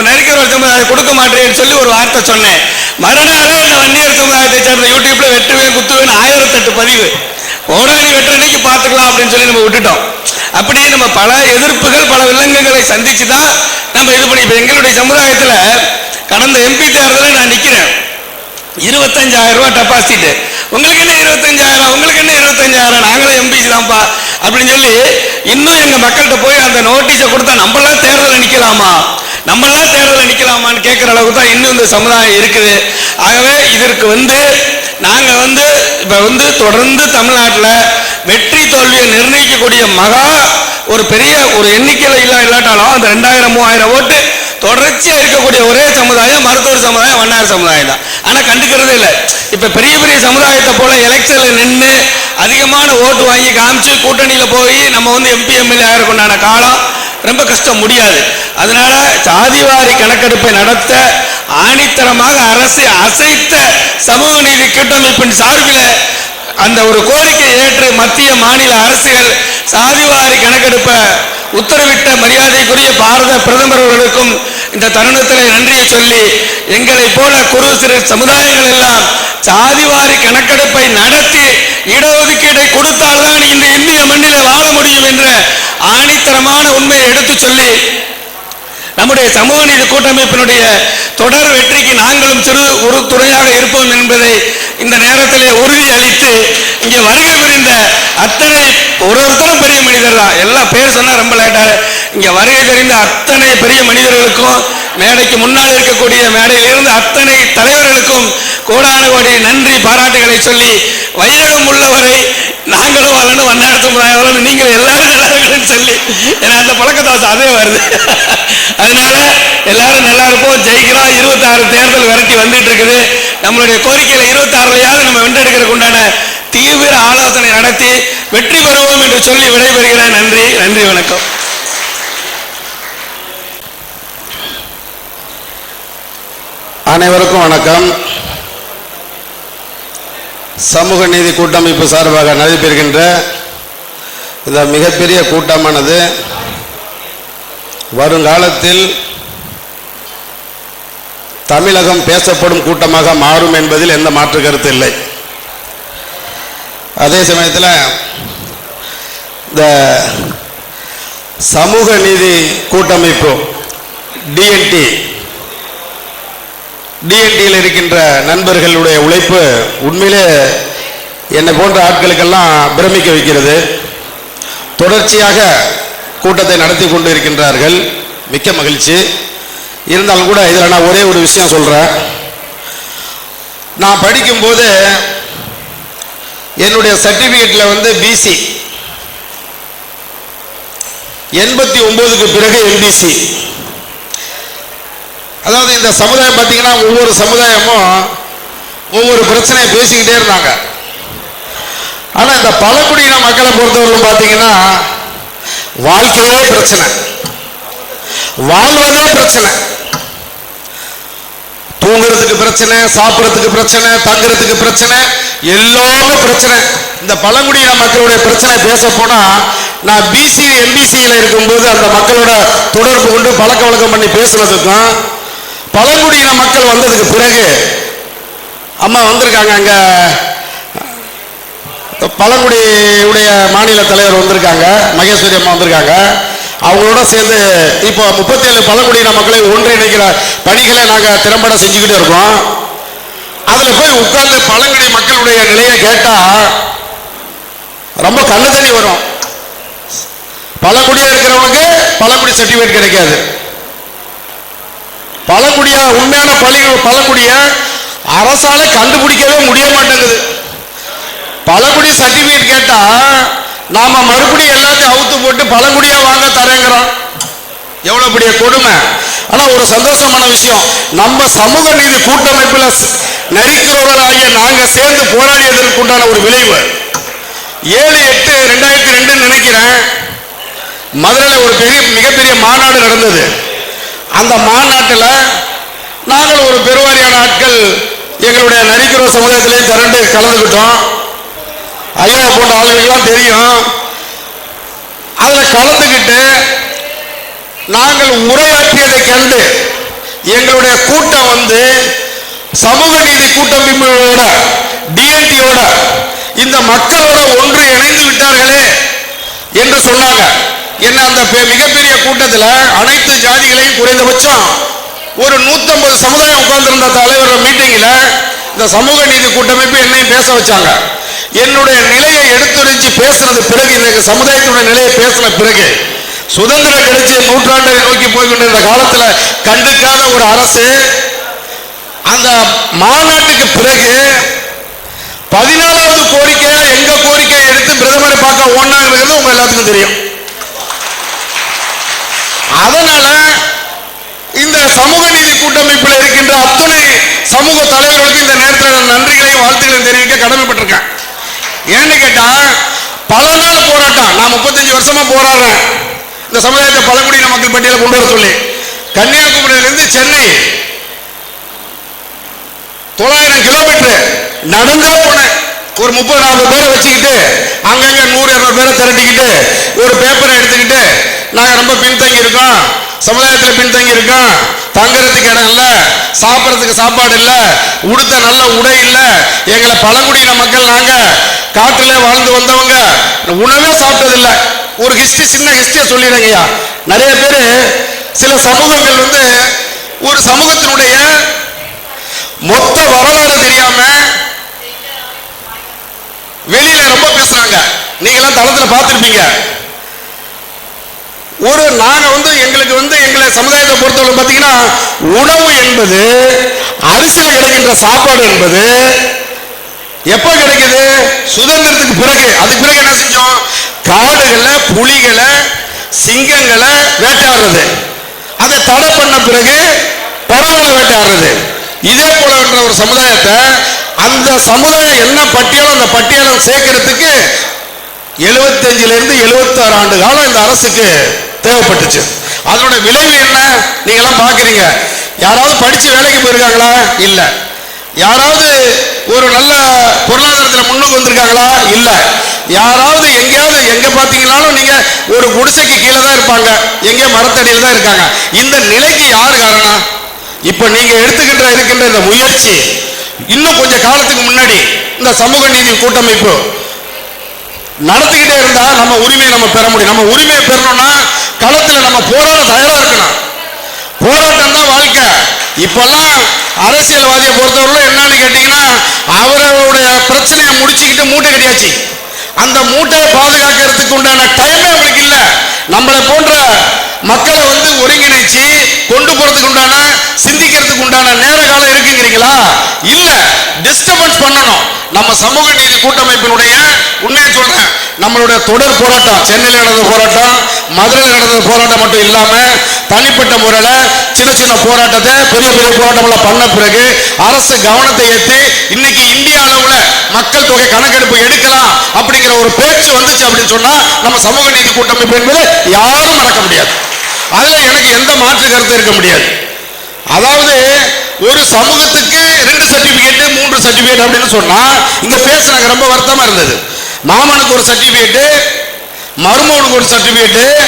S3: நரிக்கிற சமுதாயம் கொடுக்க மாட்டேன்னு சொல்லி ஒரு வார்த்தை சொன்னேன். மறுநாளே இந்த வன்னியர் சமுதாயத்தை சேர்ந்த யூடியூப்ல வெட்டுவேன் குத்துவேன் 1008 பதிவு. ஓடாடி வெட்டுற அன்னைக்கு பார்த்துக்கலாம் அப்படின்னு சொல்லி நம்ம விட்டுட்டோம். அப்படியே நம்ம பல எதிர்ப்புகள் பல வில்லங்கங்களை சந்திச்சு தான் நம்ம இது பண்ணி. இப்போ எங்களுடைய சமுதாயத்தில் கடந்த எம்பி தேர்தலில் நான் நிற்கிறேன். 25,000 ரூபாய் டெபாசிட். உங்களுக்கு என்ன 25,000, உங்களுக்கு என்ன 25,000, நாங்களும் எம்பிசி தான்ப்பா.
S6: அப்படின்னு சொல்லி இன்னும் எங்க மக்கள்கிட்ட போய் அந்த நோட்டீஸை கொடுத்தா நம்மளாம் தேர்தல் நிக்கலாமான்னு கேட்கிற அளவுக்கு தான் இன்னும் இந்த சமுதாயம் இருக்குது. ஆகவே இதற்கு நாங்க இப்ப தொடர்ந்து தமிழ்நாட்டில் வெற்றி தோல்வியை நிர்ணயிக்கக்கூடிய ஒரு பெரிய ஒரு எண்ணிக்கையில் இல்லாட்டாலும் அந்த 2000-3000 ஓட்டு தொடர்ச்சியா இருக்கக்கூடிய ஒரே சமுதாயம் மருத்துவர் சமுதாயம், வண்ணார் சமுதாயம் தான். ஆனா கண்டுக்கிறதே இல்லை. இப்ப பெரிய பெரிய சமுதாயத்தை போல எலெக்ஷன்ல நின்று அதிகமான ஓட்டு வாங்கி காமிச்சு கூட்டணியில போய் நம்ம MP MLA ஆகிறதுக்குண்டான காலம் ரொம்ப கஷ்டம், முடியாது. அதனால சாதிவாரி கணக்கெடுப்பை நடத்த ஆணித்தரமாக அரசு அசைத்த சமூக நீதி கூட்டமைப்பின் சார்பில் அந்த ஒரு கோரிக்கை ஏற்று மத்திய மாநில அரசுகள் சாதிவாரி கணக்கெடுப்ப உத்தரவிட்ட மரியாதைக்குரிய பாரத பிரதமர் அவர்களுக்கும் இந்த தருணத்தில் நன்றியை சொல்லி, எங்களை போல குறு சிறு சமுதாயங்கள் எல்லாம் சாதிவாரி கணக்கெடுப்பை நடத்தி இடஒதுக்கீட்டை கொடுத்தால்தான் இந்த இந்திய மண்ணில் வாழ முடியும் என்ற ஆணித்தரமான உண்மையை எடுத்து சொல்லி, நம்முடைய சமூக நீதி கூட்டமைப்பினுடைய தொடர் வெற்றிக்கு நாங்களும் சிறு ஒரு துணையாக இருப்போம் என்பதை இந்த நேரத்திலே உறுதி அளித்து, இங்கே வருகை புரிந்த அத்தனை ஒருத்தரும் பெரிய மனிதர் தான், எல்லாம் பேர் சொன்னா ரொம்ப லேட்டாக, இங்கே வருகை தெரிந்த அத்தனை பெரிய மனிதர்களுக்கும் மேடைக்கு முன்னால் இருக்கக்கூடிய மேடையில் இருந்து அத்தனை தலைவர்களுக்கும் கோடான கோடி நன்றி பாராட்டுகளை சொல்லி, வையகம் உள்ளவரை நாங்களும் வரணும், வண்ணார் சமுதாயம் வரணும், நீங்கள் எல்லாரும் நல்லா இருக்கணும்னு சொல்லி, ஏன்னா அந்த பழக்கத்தை அதே வருது. அதனால எல்லாரும் நல்லா இருப்போம், ஜெயிக்கிறோம். 26 தேர்தல் விரட்டி வந்துட்டு இருக்குது. நம்மளுடைய கோரிக்கையில 26 நம்ம வென்றெடுக்கிறதுக்கு உண்டான தீவிர ஆலோசனை நடத்தி வெற்றி பெறுவோம் என்று சொல்லி விடைபெறுகிறேன். நன்றி, நன்றி, வணக்கம்.
S7: அனைவருக்கும் வணக்கம். சமூக நீதி கூட்டமைப்பு சார்பாக நடைபெறுகின்ற இந்த மிகப்பெரிய கூட்டமானது வருங்காலத்தில் தமிழகம் பேசப்படும் கூட்டமாக மாறும் என்பதில் எந்த மாற்று கருத்து இல்லை. அதே சமயத்தில் இந்த சமூக நீதி கூட்டமைப்பு டிஎன்டியில் இருக்கின்ற நண்பர்களுடைய உழைப்பு உண்மையிலே என்னை போன்ற ஆட்களுக்கெல்லாம் பிரமிக்க வைக்கிறது. தொடர்ச்சியாக கூட்டத்தை நடத்தி கொண்டு இருக்கின்றார்கள், மிக்க மகிழ்ச்சி. இருந்தாலும் கூட இதில் நான் ஒரே ஒரு விஷயம் சொல்கிறேன். நான் படிக்கும்போது என்னுடைய சர்டிஃபிகேட்டில் பிசி, 89க்கு பிறகு எம்பிசி. அதாவது இந்த சமுதாயம் பார்த்தீங்கன்னா ஒவ்வொரு சமுதாயமும் ஒவ்வொரு பிரச்சனையை பேசிக்கிட்டே இருந்தாங்க. ஆனால் இந்த பழங்குடியின மக்களை பொறுத்தவரைக்கும் பார்த்தீங்கன்னா வாழ்க்கையே பிரச்சனை, வாழ்வதே பிரச்சனை, தூங்குறதுக்கு பிரச்சனை, சாப்பிட்றதுக்கு பிரச்சனை, தங்குறதுக்கு பிரச்சனை, எல்லாமே பிரச்சனை. இந்த பழங்குடியின மக்களுடைய பிரச்சனை பேச போனா நான் பிசி எம்பிசியில் இருக்கும்போது அந்த மக்களோட தொடர்பு கொண்டு பழக்க வழக்கம் பண்ணி பேசுறதுக்கும், பழங்குடியின மக்கள் வந்ததுக்கு பிறகு அம்மா வந்திருக்காங்க, அங்க பழங்குடியுடைய மாநில தலைவர் வந்திருக்காங்க, மகேஸ்வரி அம்மா வந்திருக்காங்க. அவங்களோட சேர்ந்து இப்போ 37 பழங்குடியின மக்களை ஒன்றிணைக்கிற பணிகளை நாங்கள் திறம்பட செஞ்சுக்கிட்டு இருக்கோம். அதில் போய் உட்கார்ந்து பழங்குடி மக்களுடைய நிலையை கேட்டா ரொம்ப கண்ணு தண்ணி வரும். பழங்குடியா இருக்கிறவனுக்கு பழங்குடி சர்டிஃபிகேட் கிடைக்காது. பழங்குடியா உண்மையான பழங்குடிய அரசால கண்டுபிடிக்கவே முடிய மாட்டேங்குது. பழங்குடி சர்டிஃபிகேட் கேட்டா நாம மறுபடியும் எல்லாத்தையும் அவுத்து போட்டு பழங்குடியா வாங்க தரேங்கிறோம். எவ்வளவு பெரிய கொடுமை. ஆனா ஒரு சந்தோஷமான விஷயம், நம்ம சமூக நீதி கூட்டமைப்புல நரிக்கிறவர்களாகிய நாங்க சேர்ந்து போராடியதற்கு உண்டான ஒரு விளைவு 7/8/2002 நினைக்கிறேன், மதுரையில் ஒரு மிகப்பெரிய மாநாடு நடந்தது. அந்த மாநாட்டில் நாங்கள் ஒரு பெருவாரியான ஆட்கள் எங்களுடைய நரிக்கிற சமுதாயத்திலையும் திரண்டு கலந்துக்கிட்டோம். ஐயா போன்ற ஆளுங்கெல்லாம் தெரியும். அதில் கலந்துக்கிட்டு நாங்கள் உரையாற்றியதை கண்டு எங்களுடைய கூட்டம் சமூக நீதி கூட்டமைப்போட டிஎன்டியோட இந்த மக்களோட ஒன்று இணைந்து விட்டார்களே என்று சொன்னாங்க. என்ன அந்த மிகப்பெரிய கூட்டத்தில் அனைத்து ஜாதிகளையும் குறைந்தபட்சம் ஒரு 150 சமுதாயம் உட்கார்ந்திருந்த தலைவர் மீட்டிங்ல இந்த சமூக நீதி கூட்டமைப்பு என்னையும் பேச வச்சாங்க. என்னுடைய நிலையை எடுத்துரைச்சு பேசுறது பிறகு இந்த சமுதாயத்தினுடைய நிலையை பேசின பிறகு, சுதந்திரம் கிடைச்சி நூற்றாண்டை நோக்கி போய்கொண்டிருந்த காலத்துல கண்டுக்காத ஒரு அரசு அந்த மாநாட்டுக்கு பிறகு 14வது கோரிக்கையா எங்க கோரிக்கையை எடுத்து பிரதமரை பார்க்க ஓடினாங்கிறது உங்க எல்லாத்துக்கும் தெரியும். அதனால இந்த சமூக நீதி கூட்டமைப்பில் இருக்கின்ற அத்துணை சமூக தலைவர்களுக்கு இந்த நேரத்தில் நான் நன்றிகளையும் வாழ்த்துக்களையும் தெரிவிக்க கடமைப்பட்டிருக்கேன். ஏன்னு கேட்டா பல நாள் போராட்டம், நான் 35 வருஷமா போராடுறேன் இந்த சமுதாயத்தை பழங்குடியின மக்கள் பட்டியலை கொண்டு வர சொல்லி. கன்னியாகுமரியிலிருந்து சென்னை 900 கிலோமீட்டர் நடந்தே போனேன். ஒரு 30-40 பேரை வச்சுக்கிட்டு அங்கங்க 100-200 பேரை திரட்டிக்கிட்டு ஒரு பேப்பரை எடுத்துக்கிட்டு நாங்க ரொம்ப பின்தங்கி இருக்கோம், சமுதாயத்தில் பின்தங்கி இருக்கோம், தங்குறதுக்கு இடம் இல்ல, சாப்பிடறதுக்கு சாப்பாடு இல்ல, உடுத்த நல்ல உடை இல்ல, எங்களை பழங்குடியின மக்கள் நாங்க காட்டுல வாழ்ந்து வந்தவங்க உணவே சாப்பிட்டது இல்ல. ஒரு ஹிஸ்டரி, சின்ன ஹிஸ்டரியை சொல்லிடுங்கய்யா. நிறைய பேர் சில சமூகங்கள் ஒரு சமூகத்தினுடைய மொத்த வரலாறு தெரியாம வெளியில ரொம்ப பேசுறாங்க. நீங்க எல்லாம் தளத்துல பார்த்திருப்பீங்க. நாங்க எங்களுக்கு எங்களை சமுதாயத்தை பொறுத்தவரை பார்த்தீங்கன்னா உணவு என்பது அரிசியில் கிடைக்கின்ற சாப்பாடு என்பது எப்ப கிடைக்குது? சுதந்திரத்துக்கு பிறகு. அதுக்கு பிறகு என்ன செஞ்சோம்? காடுகளை, புலிகளை, சிங்கங்களை வேட்டையாடுறது. அதை தடை பண்ண பிறகு பறவைகளை வேட்டையாடுறது. இதே போல ஒரு சமுதாயத்தை அந்த சமுதாயம் என்ன பட்டியலும் அந்த பட்டியலும் சேர்க்கிறதுக்கு 75 இருந்து 76 ஆண்டு காலம் இந்த அரசுக்கு தேவைப்பட்டுச்சு. அதனோட விளைவு என்ன? நீங்க எல்லாம் பாக்குறீங்க. யாராவது படிச்சு வேலைக்கு போயிருக்காங்களா? இல்ல. யாராவது ஒரு நல்ல பொருளாதாரத்தில் முன்னுக்கு வந்திருக்காங்களா? இல்ல. யாராவது எங்கேயாவது எங்க பாத்தீங்கன்னாலும் நீங்க ஒரு குடிசைக்கு கீழே தான் இருப்பாங்க, எங்கே மரத்தடியில் தான் இருக்காங்க. இந்த நிலைக்கு யார் காரணம்? இப்ப நீங்க இருக்கின்ற இந்த முயற்சி இன்னும் கொஞ்ச காலத்துக்கு முன்னாடி இந்த சமூக நீதி கூட்டமைப்பு நடத்திக்கிட்டே இருந்தா நம்ம உரிமையை நம்ம பெற முடியும். நம்ம உரிமையை பெறணும்னா களத்துல நம்ம போராட தயாரா இருக்கணும். போராட்டம் தான் வாழ்க்கை. இப்பெல்லாம் அரசியல்வாதியை பொறுத்தவரை என்னன்னு கேட்டீங்கன்னா அவருடைய பிரச்சனையை முடிச்சுக்கிட்டு மூட்டை கட்டியாச்சு. அந்த மூட்டையை பாதுகாக்கிறதுக்கு உண்டான டைமே அவங்களுக்கு இல்ல. நம்மளை போன்ற மக்களை ஒருங்கிணைச்சு கொண்டு போறதுக்கு உண்டான சிந்திக்கிறதுக்கு உண்டான நேர காலம் இருக்குங்கிறீங்களா? இல்ல. டிஸ்டர்பன்ஸ் பண்ணணும். நம்ம சமூக நீதி கூட்டமைப்பினுடைய உண்மையை சொல்றேன், நம்மளுடைய தொடர் போராட்டம், சென்னையில் நடந்த போராட்டம், மதுரையில் நடந்த போராட்டம் மட்டும் இல்லாம தனிப்பட்ட முறையில சின்ன சின்ன போராட்டத்தை பெரிய பெரிய போராட்டம் பண்ண பிறகு அரசு கவனத்தை ஏற்றி இன்னைக்கு இந்திய அளவுல மக்கள் தொகை கணக்கெடுப்பு எடுக்கலாம் அப்படிங்கிற ஒரு பேச்சு வந்துச்சு அப்படின்னு சொன்னா நம்ம சமூக நீதி கூட்டமைப்பு என்பது யாரும் மறக்க முடியாது. அதுல எனக்கு எந்த மாற்று கருத்து இருக்க முடியாது. அதாவது ஒரு சமூகத்துக்கு 2 சர்டிபிகேட் 3 சர்டிபிகேட் அப்படின்னு சொன்னா இங்க பேசுறாங்க. ரொம்ப வருத்தமா இருந்தது. மாமனுக்கு ஒரு சர்டிபிகேட், மருமகனுக்கு ஒரு சர்டிபிகேட்,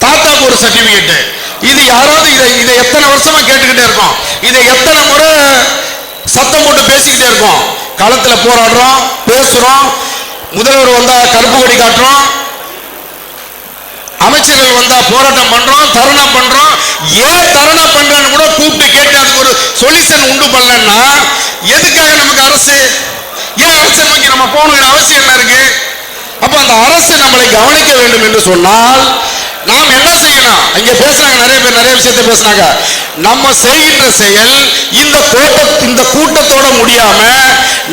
S7: தாத்தாக்கு ஒரு சர்டிபிகேட். இது யாராவது இதை எத்தனை வருஷமா கேட்டுக்கிட்டே இருக்கோம். இதை எத்தனை முறை சத்தம் போட்டு பேசிக்கிட்டே இருக்கோம். களத்துல போராடுறோம், பேசுறோம். முதல்வர் வந்தா கருப்பு கொடி காட்டுறோம், அமைச்சர்கள் வந்தா போராட்டம் பண்றோம், தர்ணா பண்றோம். ஏன் தர்ணா பண்றோம்னு கூட கூப்பிட்டு கேட்டு அதுக்கு ஒரு சொல்யூஷன் உண்டு பண்ணலன்னா எதுக்காக நமக்கு அரசு? ஏன் அரசை நோக்கி நம்ம போகணுங்கிற அவசியம் என்ன இருக்கு? அப்ப அந்த அரசு நம்மளை கவனிக்க வேண்டும் என்று சொன்னால் நாம் என்ன செய்யணும்? இங்க பேசுறாங்க, நிறைய பேர் நிறைய விஷயத்தை பேசுறாங்க. நம்ம செய்கின்ற செயல் இந்த கூட்டத்தோட முடியாம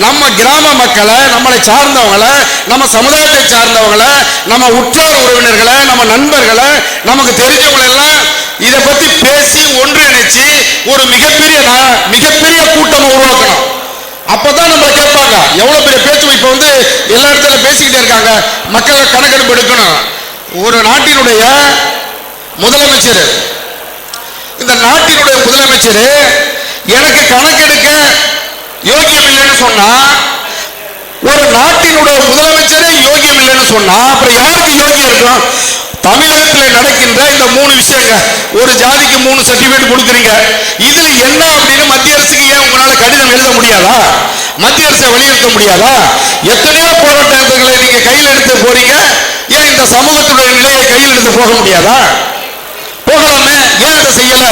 S7: நம்ம கிராம மக்களை, நம்மளை சார்ந்தவங்களை, நம்ம சமுதாயத்தை சார்ந்தவங்களை, நம்ம உற்றார் உறவினர்களை, நம்ம நண்பர்களை, நமக்கு தெரிஞ்சவங்களை எல்லாம் இதை பத்தி பேசி ஒன்றிணைச்சு ஒரு மிகப்பெரிய கூட்டமா உருவாக்கணும். அப்பதான் நம்மளை கேட்பாங்க. எவ்வளவு பெரிய பேச்சு இப்ப எல்லா இடத்துல பேசிக்கிட்டே இருக்காங்க. மக்களை கணக்கெடுப்பு எடுக்கணும். ஒரு நாட்டினுடைய முதலமைச்சர், இந்த நாட்டினுடைய முதலமைச்சர் எனக்கு கணக்கெடுக்க யோகியம் இல்லைன்னு சொன்னா, ஒரு நாட்டினுடைய முதலமைச்சரே யோகியம் இல்லைன்னு சொன்னா அப்புறம் யாருக்கு யோகியம் இருக்கும்? தமிழகத்தில் நடக்கின்ற இந்த 3 விஷயங்க. ஒரு ஜாதிக்கு 3 சர்டிபிகேட் கொடுக்குறீங்க. இதுல என்ன அப்படின்னு மத்திய அரசுக்கு ஏன் உங்களால கடிதம் எழுத முடியாதா? மத்திய அரசை வலியுறுத்த முடியாதா? எத்தனையோ போராட்டங்களை நீங்க கையில் எடுத்து போறீங்க. ஏன் இந்த சமூகத்துடைய நிலையை கையில் எடுத்து போக முடியாதா? போகலாமே. ஏன் அதை செய்யல?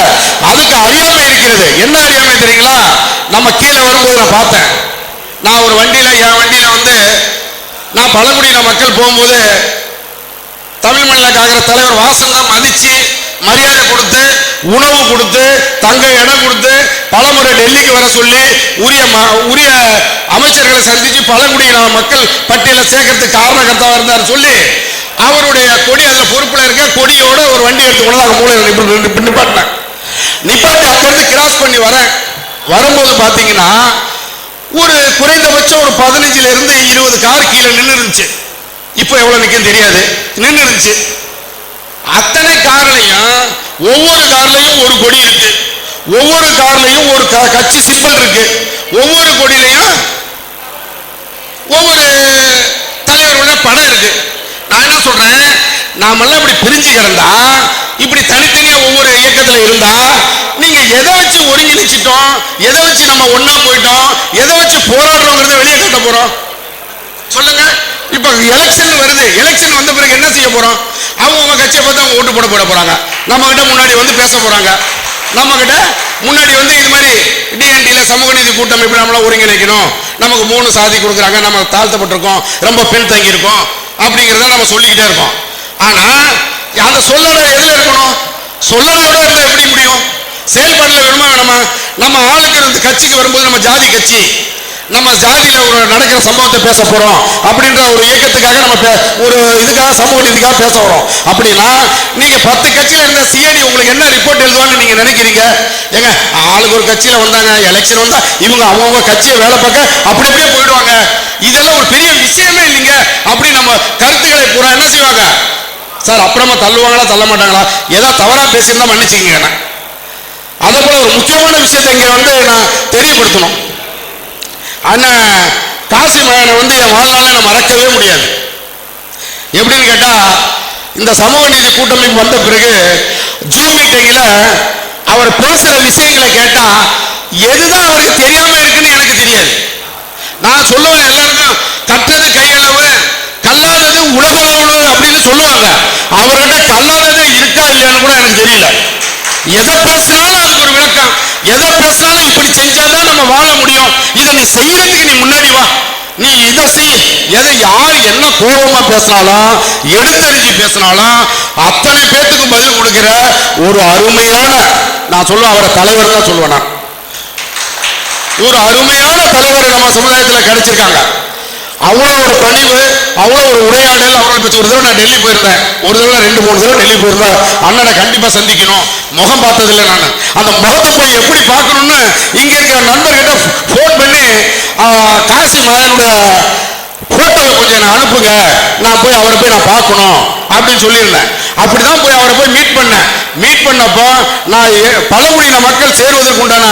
S7: அதுக்கு அறியாமை இருக்கிறது. என்ன அறியாமை தெரியுங்களா? நம்ம கீழே வரும்போது நான் பார்த்தேன். நான் ஒரு வண்டியில, என் வண்டியில நான் பழங்குடியின மக்கள் போகும்போது தமிழ் மாநில காங்கிரஸ் தலைவர் வாசன் தான் மதிச்சு மரியாதை கொடுத்து உணவு கொடுத்து தங்க இடம் கொடுத்து பலமுறை டெல்லிக்கு வர சொல்லி உரிய அமைச்சர்களை சந்திச்சு பழங்குடியின மக்கள் பட்டியலை சேர்க்கறதுக்கு காரணகர்த்தாவா இருந்தார் சொல்லி அவருடைய கொடி அதில் பொறுப்புல இருக்க கொடியோட ஒரு வண்டி எடுத்து கொண்டு அங்கே மூலையில் நிப்பாட்டினேன். நிப்பாட்டி அங்கிருந்து கிராஸ் பண்ணி வரும்போது பார்த்தீங்கன்னா ஒரு குறைந்தபட்சம் ஒரு 15 இருந்து 20 கார் கீழே நின்று இருந்துச்சு. இப்போ எவ்வளவு நிற்கும் தெரியாது, நின்று இருந்துச்சு. அத்தனை கார்லையும் ஒவ்வொரு கார்லையும் ஒரு கொடி இருக்கு, ஒவ்வொரு கார்லையும் ஒரு கட்சி சிம்பல் இருக்கு, ஒவ்வொரு கொடியிலையும் ஒவ்வொரு தலைவருடைய படம் இருக்கு. நான் என்ன சொல்றேன், நாமெல்லாம் இப்படி பிரிஞ்சு கிடந்தா, இப்படி தனித்தனியா ஒவ்வொரு இயக்கத்துல இருந்தா, நீங்க எதை வச்சு ஒருங்கிணைச்சிட்டோம், எதை வச்சு நம்ம ஒன்னா போயிட்டோம், எதை வச்சு போராடுறோங்கிறத வெளியே காட்ட போறோம் சொல்லுங்க. இப்ப எலெக்ஷன் வருது, எலெக்ஷன் வந்த பிறகு என்ன செய்ய போறோம்? அவங்க கட்சியை பார்த்து அவங்க ஓட்டு போட போறாங்க. நம்ம கிட்ட முன்னாடி வந்து பேச போறாங்க, நம்ம கிட்ட முன்னாடி வந்து இது மாதிரி டிஎன்டில சமூக நீதி கூட்டமைப்பு நம்மள ஒருங்கிணைக்கணும், நமக்கு 3 சாதி கொடுக்குறாங்க, நம்ம தாழ்த்தப்பட்டிருக்கோம், ரொம்ப பின் தங்கி இருக்கோம் அப்படிங்கிறத நம்ம சொல்லிக்கிட்டே இருக்கோம். ஆனா அந்த சொல்லல எதுல இருக்கணும்? சொல்லலோட இருந்தா எப்படி முடியும்? செயல்பாடுல வேணுமா வேணாமா? நம்ம ஆளுக்கு இருந்து கட்சிக்கு வரும்போது நம்ம ஜாதி கட்சி, நம்ம ஜாதியில ஒரு நடக்கிற சம்பவத்தை பேச போறோம் அப்படின்ற ஒரு இயக்கத்துக்காக நம்ம ஒரு இதுக்காக சமூக நீதிக்காக பேச வரோம். அப்படின்னா நீங்க 10 கட்சியில இருந்த சிஐடி உங்களுக்கு என்ன ரிப்போர்ட் எழுதுவான்னு நீங்க நினைக்கிறீங்க? ஏங்க ஆளுக்கு ஒரு கட்சியில வந்தாங்க, எலெக்ஷன் வந்தா இவங்க அவங்க கட்சியை வேலை பார்க்க அப்படி அப்படியே போயிடுவாங்க, இதெல்லாம் ஒரு பெரிய விஷயமே இல்லைங்க அப்படி நம்ம கருத்துக்களை பூரா என்ன செய்வாங்க சார், அப்புறமா தள்ளுவாங்களா தள்ள மாட்டாங்களா, ஏதோ தவறா பேசியிருந்தா மன்னிச்சுக்கங்க. அதே போல ஒரு முக்கியமான விஷயத்தை இங்க வந்து நான் தெரியப்படுத்தணும். அண்ணன் காசி மகனை வந்து என் வாழ்நாள நான் மறக்கவே முடியாது. எப்படின்னு கேட்டா, இந்த சமூக நீதி கூட்டமைப்பு வந்த பிறகு ஜூம் மீட்டிங்ல அவர் பேசுற விஷயங்களை கேட்டா எதுதான் அவருக்கு தெரியாம இருக்குன்னு எனக்கு தெரியாது. நான் சொல்லுவேன் எல்லாருக்கும், கற்றது கையளவு கல்லாதது உலகளவு அப்படின்னு சொல்லுவாங்க. அவர்கிட்ட கல்லாதது இருக்கா இல்லையான்னு கூட எனக்கு தெரியல. எதை பேசினாலும் அதுக்கு ஒரு விளக்கம், எதை பேசினாலும் இப்படி செஞ்சாதான் நம்ம வாழ முடியும், இதை நீ செய்யறதுக்கு நீ முன்னாடி வா, நீ இதை செய், எதை யார் என்ன கோபமா பேசினாலும் எடுத்தறிஞ்சு பேசினாலும் அத்தனை பேத்துக்கும் பதில் கொடுக்கிற ஒரு அருமையான, நான் சொல்லுவேன் அவரை தலைவர் தான் சொல்லுவேன், நான் ஒரு அருமையான தலைவர் நம்ம சமுதாயத்தில் கிடைச்சிருக்காங்க. அவ்வளோ ஒரு பணிவு, அவ்வளோ ஒரு உரையாடல் அவர்கள் பற்றி. ஒரு தடவை நான் டெல்லி போயிருந்தேன், ஒரு தடவை 2-3 தடவை டெல்லி போயிருந்தேன். அண்ணனை கண்டிப்பா சந்திக்கணும், முகம் பார்த்ததில்லை நான், அந்த முகத்தை போய் எப்படி பார்க்கணும்னு இங்க இருக்கிற நண்பர்கிட்ட போன் பண்ணி காசி மகனுடைய போட்டோவை கொஞ்சம் நான் அனுப்புங்க, நான் போய் அவரை போய் நான் பார்க்கணும் அப்படின்னு சொல்லியிருந்தேன். அப்படிதான் போய் அவரை போய் மீட் பண்ணேன். மீட் பண்ணப்போ நான் பழங்குடியின மக்கள் சேருவதற்கு உண்டான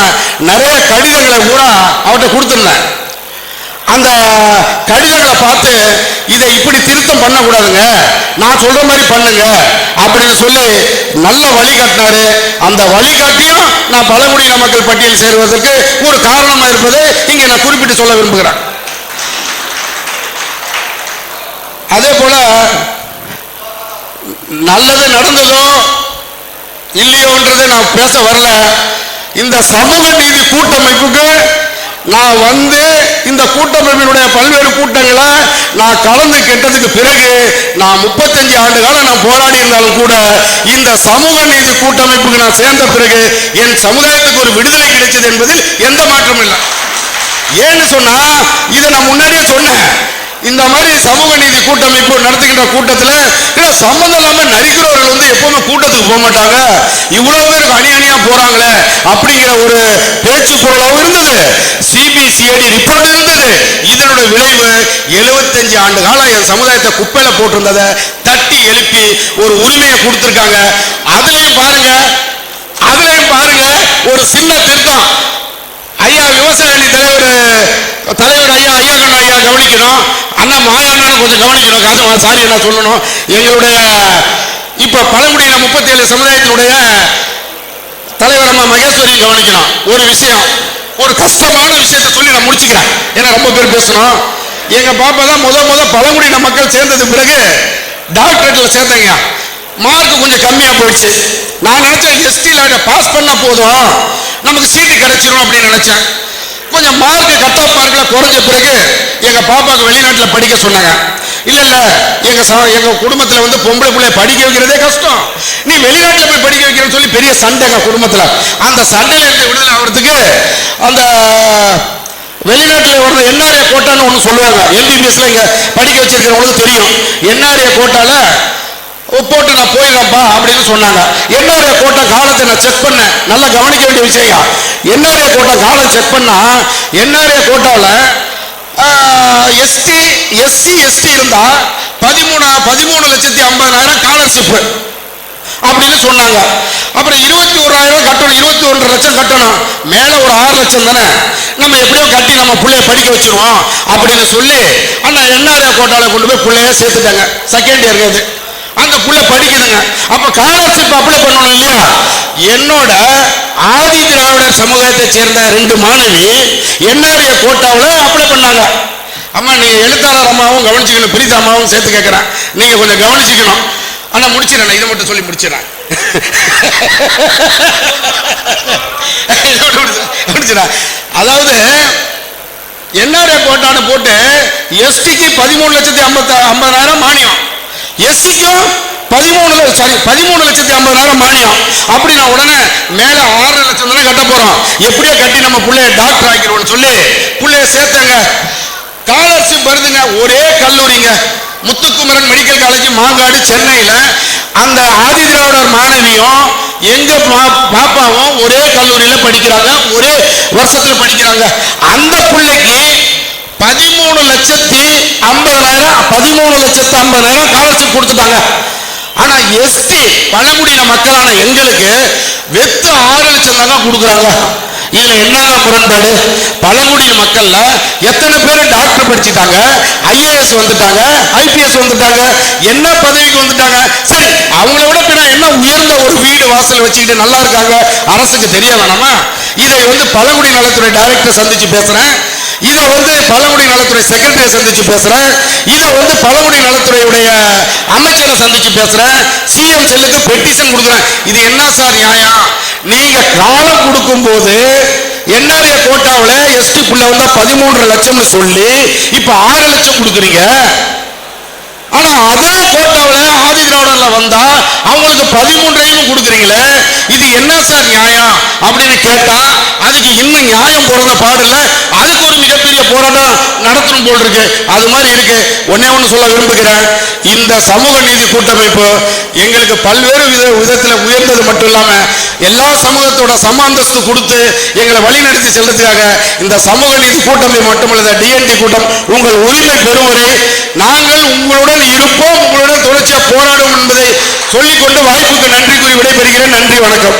S7: நிறைய கடிதங்களை கூட அவர்கிட்ட கொடுத்துருந்தேன். அந்த கடிதங்களை பார்த்து இதை இப்படி திருத்தம் பண்ணக்கூடாதுங்க, நான் சொல்ற மாதிரி பண்ணுங்க அப்படின்னு சொல்லி நல்ல வழிகாட்டினாரு. அந்த வழிகாட்டியும் நான் பழங்குடியின மக்கள் பட்டியல் சேருவதற்கு ஒரு காரணமா இருப்பதை இங்க நான் குறிப்பிட்டு சொல்ல விரும்புகிறேன். அதே போல நல்லது நடந்ததோ இல்லையோன்றதை நான் பேச வரல. இந்த சமூக நீதி கூட்டமைப்புக்கு நான் வந்து இந்த கூட்டமைப்பினுடைய பல்வேறு கூட்டங்களை நான் கலந்து கேட்டதுக்கு பிறகு நான் 35 ஆண்டு காலம் நான் போராடி இருந்தாலும் கூட இந்த சமூக நீதி கூட்டமைப்புக்கு நான் சேர்ந்த பிறகு என் சமுதாயத்துக்கு ஒரு விடுதலை கிடைச்சது என்பதில் எந்த மாற்றமும் இல்லை. ஏன்னு சொன்னா இதை நான் முன்னாடியே சொன்னேன், இந்த மாதிரி சமூக நீதி கூட்டமைப்பு நடத்துகின்ற கூட்டத்தில் சம்பந்தம் இல்லாம நரிக்கிறவர்கள் வந்து எப்பவுமே கூட்டத்துக்கு போக மாட்டாங்க, இவ்வளவு பேருக்கு அணியா போறாங்களே அப்படிங்கிற ஒரு பேச்சு பொருளாகவும் இருந்தது, சிபிசிஐடி ரிப்போர்ட் இருந்தது. இதனுடைய விளைவு 75 ஆண்டு காலம் என் சமுதாயத்தை குப்பையில போட்டிருந்ததை தட்டி எழுப்பி ஒரு உரிமையை கொடுத்திருக்காங்க. அதுலயும் பாருங்க ஒரு சின்ன திருத்தம். ஐயா விவசாய அணி தலைவர் ஐயா ஐயக்கண்ண ஐயா கவனிக்கணும், அண்ணா மாயாண்ணான்னு கொஞ்சம் கவனிக்கணும், காசு சாரி நான் சொல்லணும். எங்களுடைய இப்ப பழங்குடியின 37 சமுதாயத்தினுடைய தலைவர் அம்மா மகேஸ்வரி கவனிக்கணும். ஒரு விஷயம், ஒரு கஷ்டமான விஷயத்தை சொல்லி நான் முடிச்சுக்கிறேன், ஏன்னா ரொம்ப பேர் பேசணும். எங்க பாப்பா தான் முத பழங்குடியின மக்கள் சேர்ந்தது பிறகு டாக்டரேட்ல சேர்ந்தீங்க, மார்க் கொஞ்சம் கம்மியா போயிடுச்சு. நான் நினைச்சேன் எஸ்டில பாஸ் பண்ணா போதும் நமக்கு சீட்டு கிடைச்சிரும் அப்படின்னு நினைச்சேன். கொஞ்சம் மார்க் கட் ஆஃப் மார்க்ல குறைஞ்ச பிறகு எங்க பாப்பாக்கு வெளிநாட்டுல படிக்க சொன்னாங்க. இல்ல எங்க குடும்பத்துல வந்து பொம்பளை பிள்ளை படிக்க வைக்கிறதே கஷ்டம், நீ வெளிநாட்டுல போய் படிக்க வைக்கிறேன்னு சொல்லி பெரிய சண்டை எங்க குடும்பத்துல. அந்த சண்டையில இருந்து விடுதலை ஆகிறதுக்கு அந்த வெளிநாட்டுல வர்ற என்ஆர்ஏ கோட்டான்னு ஒண்ணு சொல்லுவாங்க. எம்பிபிஎஸ்ல இங்க படிக்க வச்சிருக்கிறவங்களுக்கு தெரியும். என்ஆர்ஏ கோட்டால போட்டு நான் போயிடறேன்ப்பா அப்படின்னு சொன்னாங்க. என்ஆர்ஏ கோட்டா காலத்தை நான் செக் பண்ணேன். நல்லா கவனிக்க வேண்டிய விஷயம். என்ஆர்ஏ கோட்டா காலம் செக் பண்ணா என்ஆர்ஏ கோட்டால எஸ்சி இருந்தா 13,50,000 ஸ்காலர்ஷிப் அப்படின்னு சொன்னாங்க. அப்புறம் 21,000 கட்டணும், 21 லட்சம் கட்டணும், மேல ஒரு 6 லட்சம் தானே, நம்ம எப்படியோ கட்டி நம்ம பிள்ளைய படிக்க வச்சிருவோம் அப்படின்னு சொல்லி அந்த என்ஆர்ஏ கோட்டால கொண்டு போய் பிள்ளைய சேர்த்துட்டாங்க. செகண்ட் இயர் இது அந்த புள்ள படிக்குதுங்க. அப்ப ஸ்காலர்ஷிப் அப்ளை பண்ணணும் இல்லையா? என்னோட ஆதி திராவிடர் சமூகத்தை சேர்ந்த 2 மாணவி என்ஆர்ஏ கோட்டாவில் அப்ளை பண்ணாங்க. அம்மா நீங்க எழுத்தாளர் அம்மாவும் கவனிச்சுக்கணும், பிரீதா அம்மாவும் சேர்த்து கேட்கிறேன், நீங்க கொஞ்சம் கவனிச்சுக்கணும். ஆனா முடிச்சிடறேன், இதை மட்டும் சொல்லி முடிச்சிடறேன். அதாவது என்ஆர்ஏ கோட்டான்னு போட்டு எஸ்டிக்கு 13,50,000 மானியம், எஸ்சிக்கும் 13,50,000 மானியம். அப்படி நான் உடனே மேல 6 லட்சம் தானே கட்ட போறோம், எப்படியோ கட்டி நம்ம பிள்ளைய டாக்டர் ஆக்கிடுவோம்னு சொல்லி பிள்ளைய சேர்த்தாங்க. ஸ்காலர்ஷிப் வருதுங்க. ஒரே கல்லூரிங்க, முத்துக்குமரன் மெடிக்கல் காலேஜ் மாங்காடு சென்னையில. அந்த ஆதி திராவிடர் மாணவியும் எங்க பாப்பாவும் ஒரே கல்லூரியில படிக்கிறாங்க, ஒரே வருஷத்துல படிக்கிறாங்க. அந்த பிள்ளைக்கு 13,50,000 ஸ்காலர்ஷிப் கொடுத்துட்டாங்க. ஆனா எஸ்டி பழங்குடியின மக்களான எங்களுக்கு வெத்து 6 லட்சம் தாங்க கொடுக்குறாங்க. இதுல என்னங்க முரண்பாடு? பழங்குடியின மக்கள்ல எத்தனை பேர் டாக்டர் படிச்சுட்டாங்க, ஐஏஎஸ் வந்துட்டாங்க, ஐபிஎஸ் வந்துட்டாங்க, என்ன பதவிக்கு வந்துட்டாங்க. சரி, அவங்கள விட பிற என்ன உயர்ந்த ஒரு வீடு வாசல் வச்சுக்கிட்டு நல்லா இருக்காங்க, அரசுக்கு தெரிய வேணாமா? இதை வந்து பழங்குடி நலத்துறை டைரக்டர் சந்திச்சு பேசுறேன், இதை வந்து பழங்குடி நலத்துறை செக்ரட்டரியை சந்திச்சு பேசுறேன், இதை வந்து பழங்குடி நலத்துறையுடைய அமைச்சரை சந்திச்சு பேசுறேன், சிஎம் செல்லுக்கு பெட்டிஷன் கொடுக்குறேன். இது என்ன சார் நியாயம்? நீங்க காலம் கொடுக்கும் போது என்ஆர்ஏ கோட்டாவில் எஸ்டி புள்ள வந்தா 13 லட்சம்னு சொல்லி இப்ப 6 லட்சம் கொடுக்குறீங்க. ஆனா அதே கோட்டாவில் ஆதி திராவிடர்ல வந்தா அவங்களுக்கு 13 கொடுக்குறீங்களே, இது என்ன சார் நியாயம் அப்படின்னு கேட்டா அதுக்கு இன்னும் நியாயம் போறத பாடல, அதுக்கு ஒரு மிகப்பெரிய போராட்டம் நடத்தணும் போல் இருக்கு. அது மாதிரி இருக்கு. ஒன்னே ஒன்று சொல்ல விரும்புகிறேன், இந்த சமூக நீதி கூட்டமைப்பு எங்களுக்கு பல்வேறு விதத்தில் உயர்ந்தது மட்டும் இல்லாம எல்லா சமூகத்தோட சம அந்தஸ்து கொடுத்து எங்களை வழிநடத்தி செல்றதுக்காக இந்த சமூக நீதி கூட்டமைப்பு மட்டுமல்ல டிஎன்டி கூட்டம் உங்கள் உரிமை பெறும் வரை நாங்கள் உங்களுடன் இருப்போம், உங்களுடன் தொடர்ச்சியாக போராடும் என்பதை சொல்லிக்கொண்டு வாய்ப்புக்கு நன்றி கூறி விடைபெறுகிறேன். நன்றி, வணக்கம்.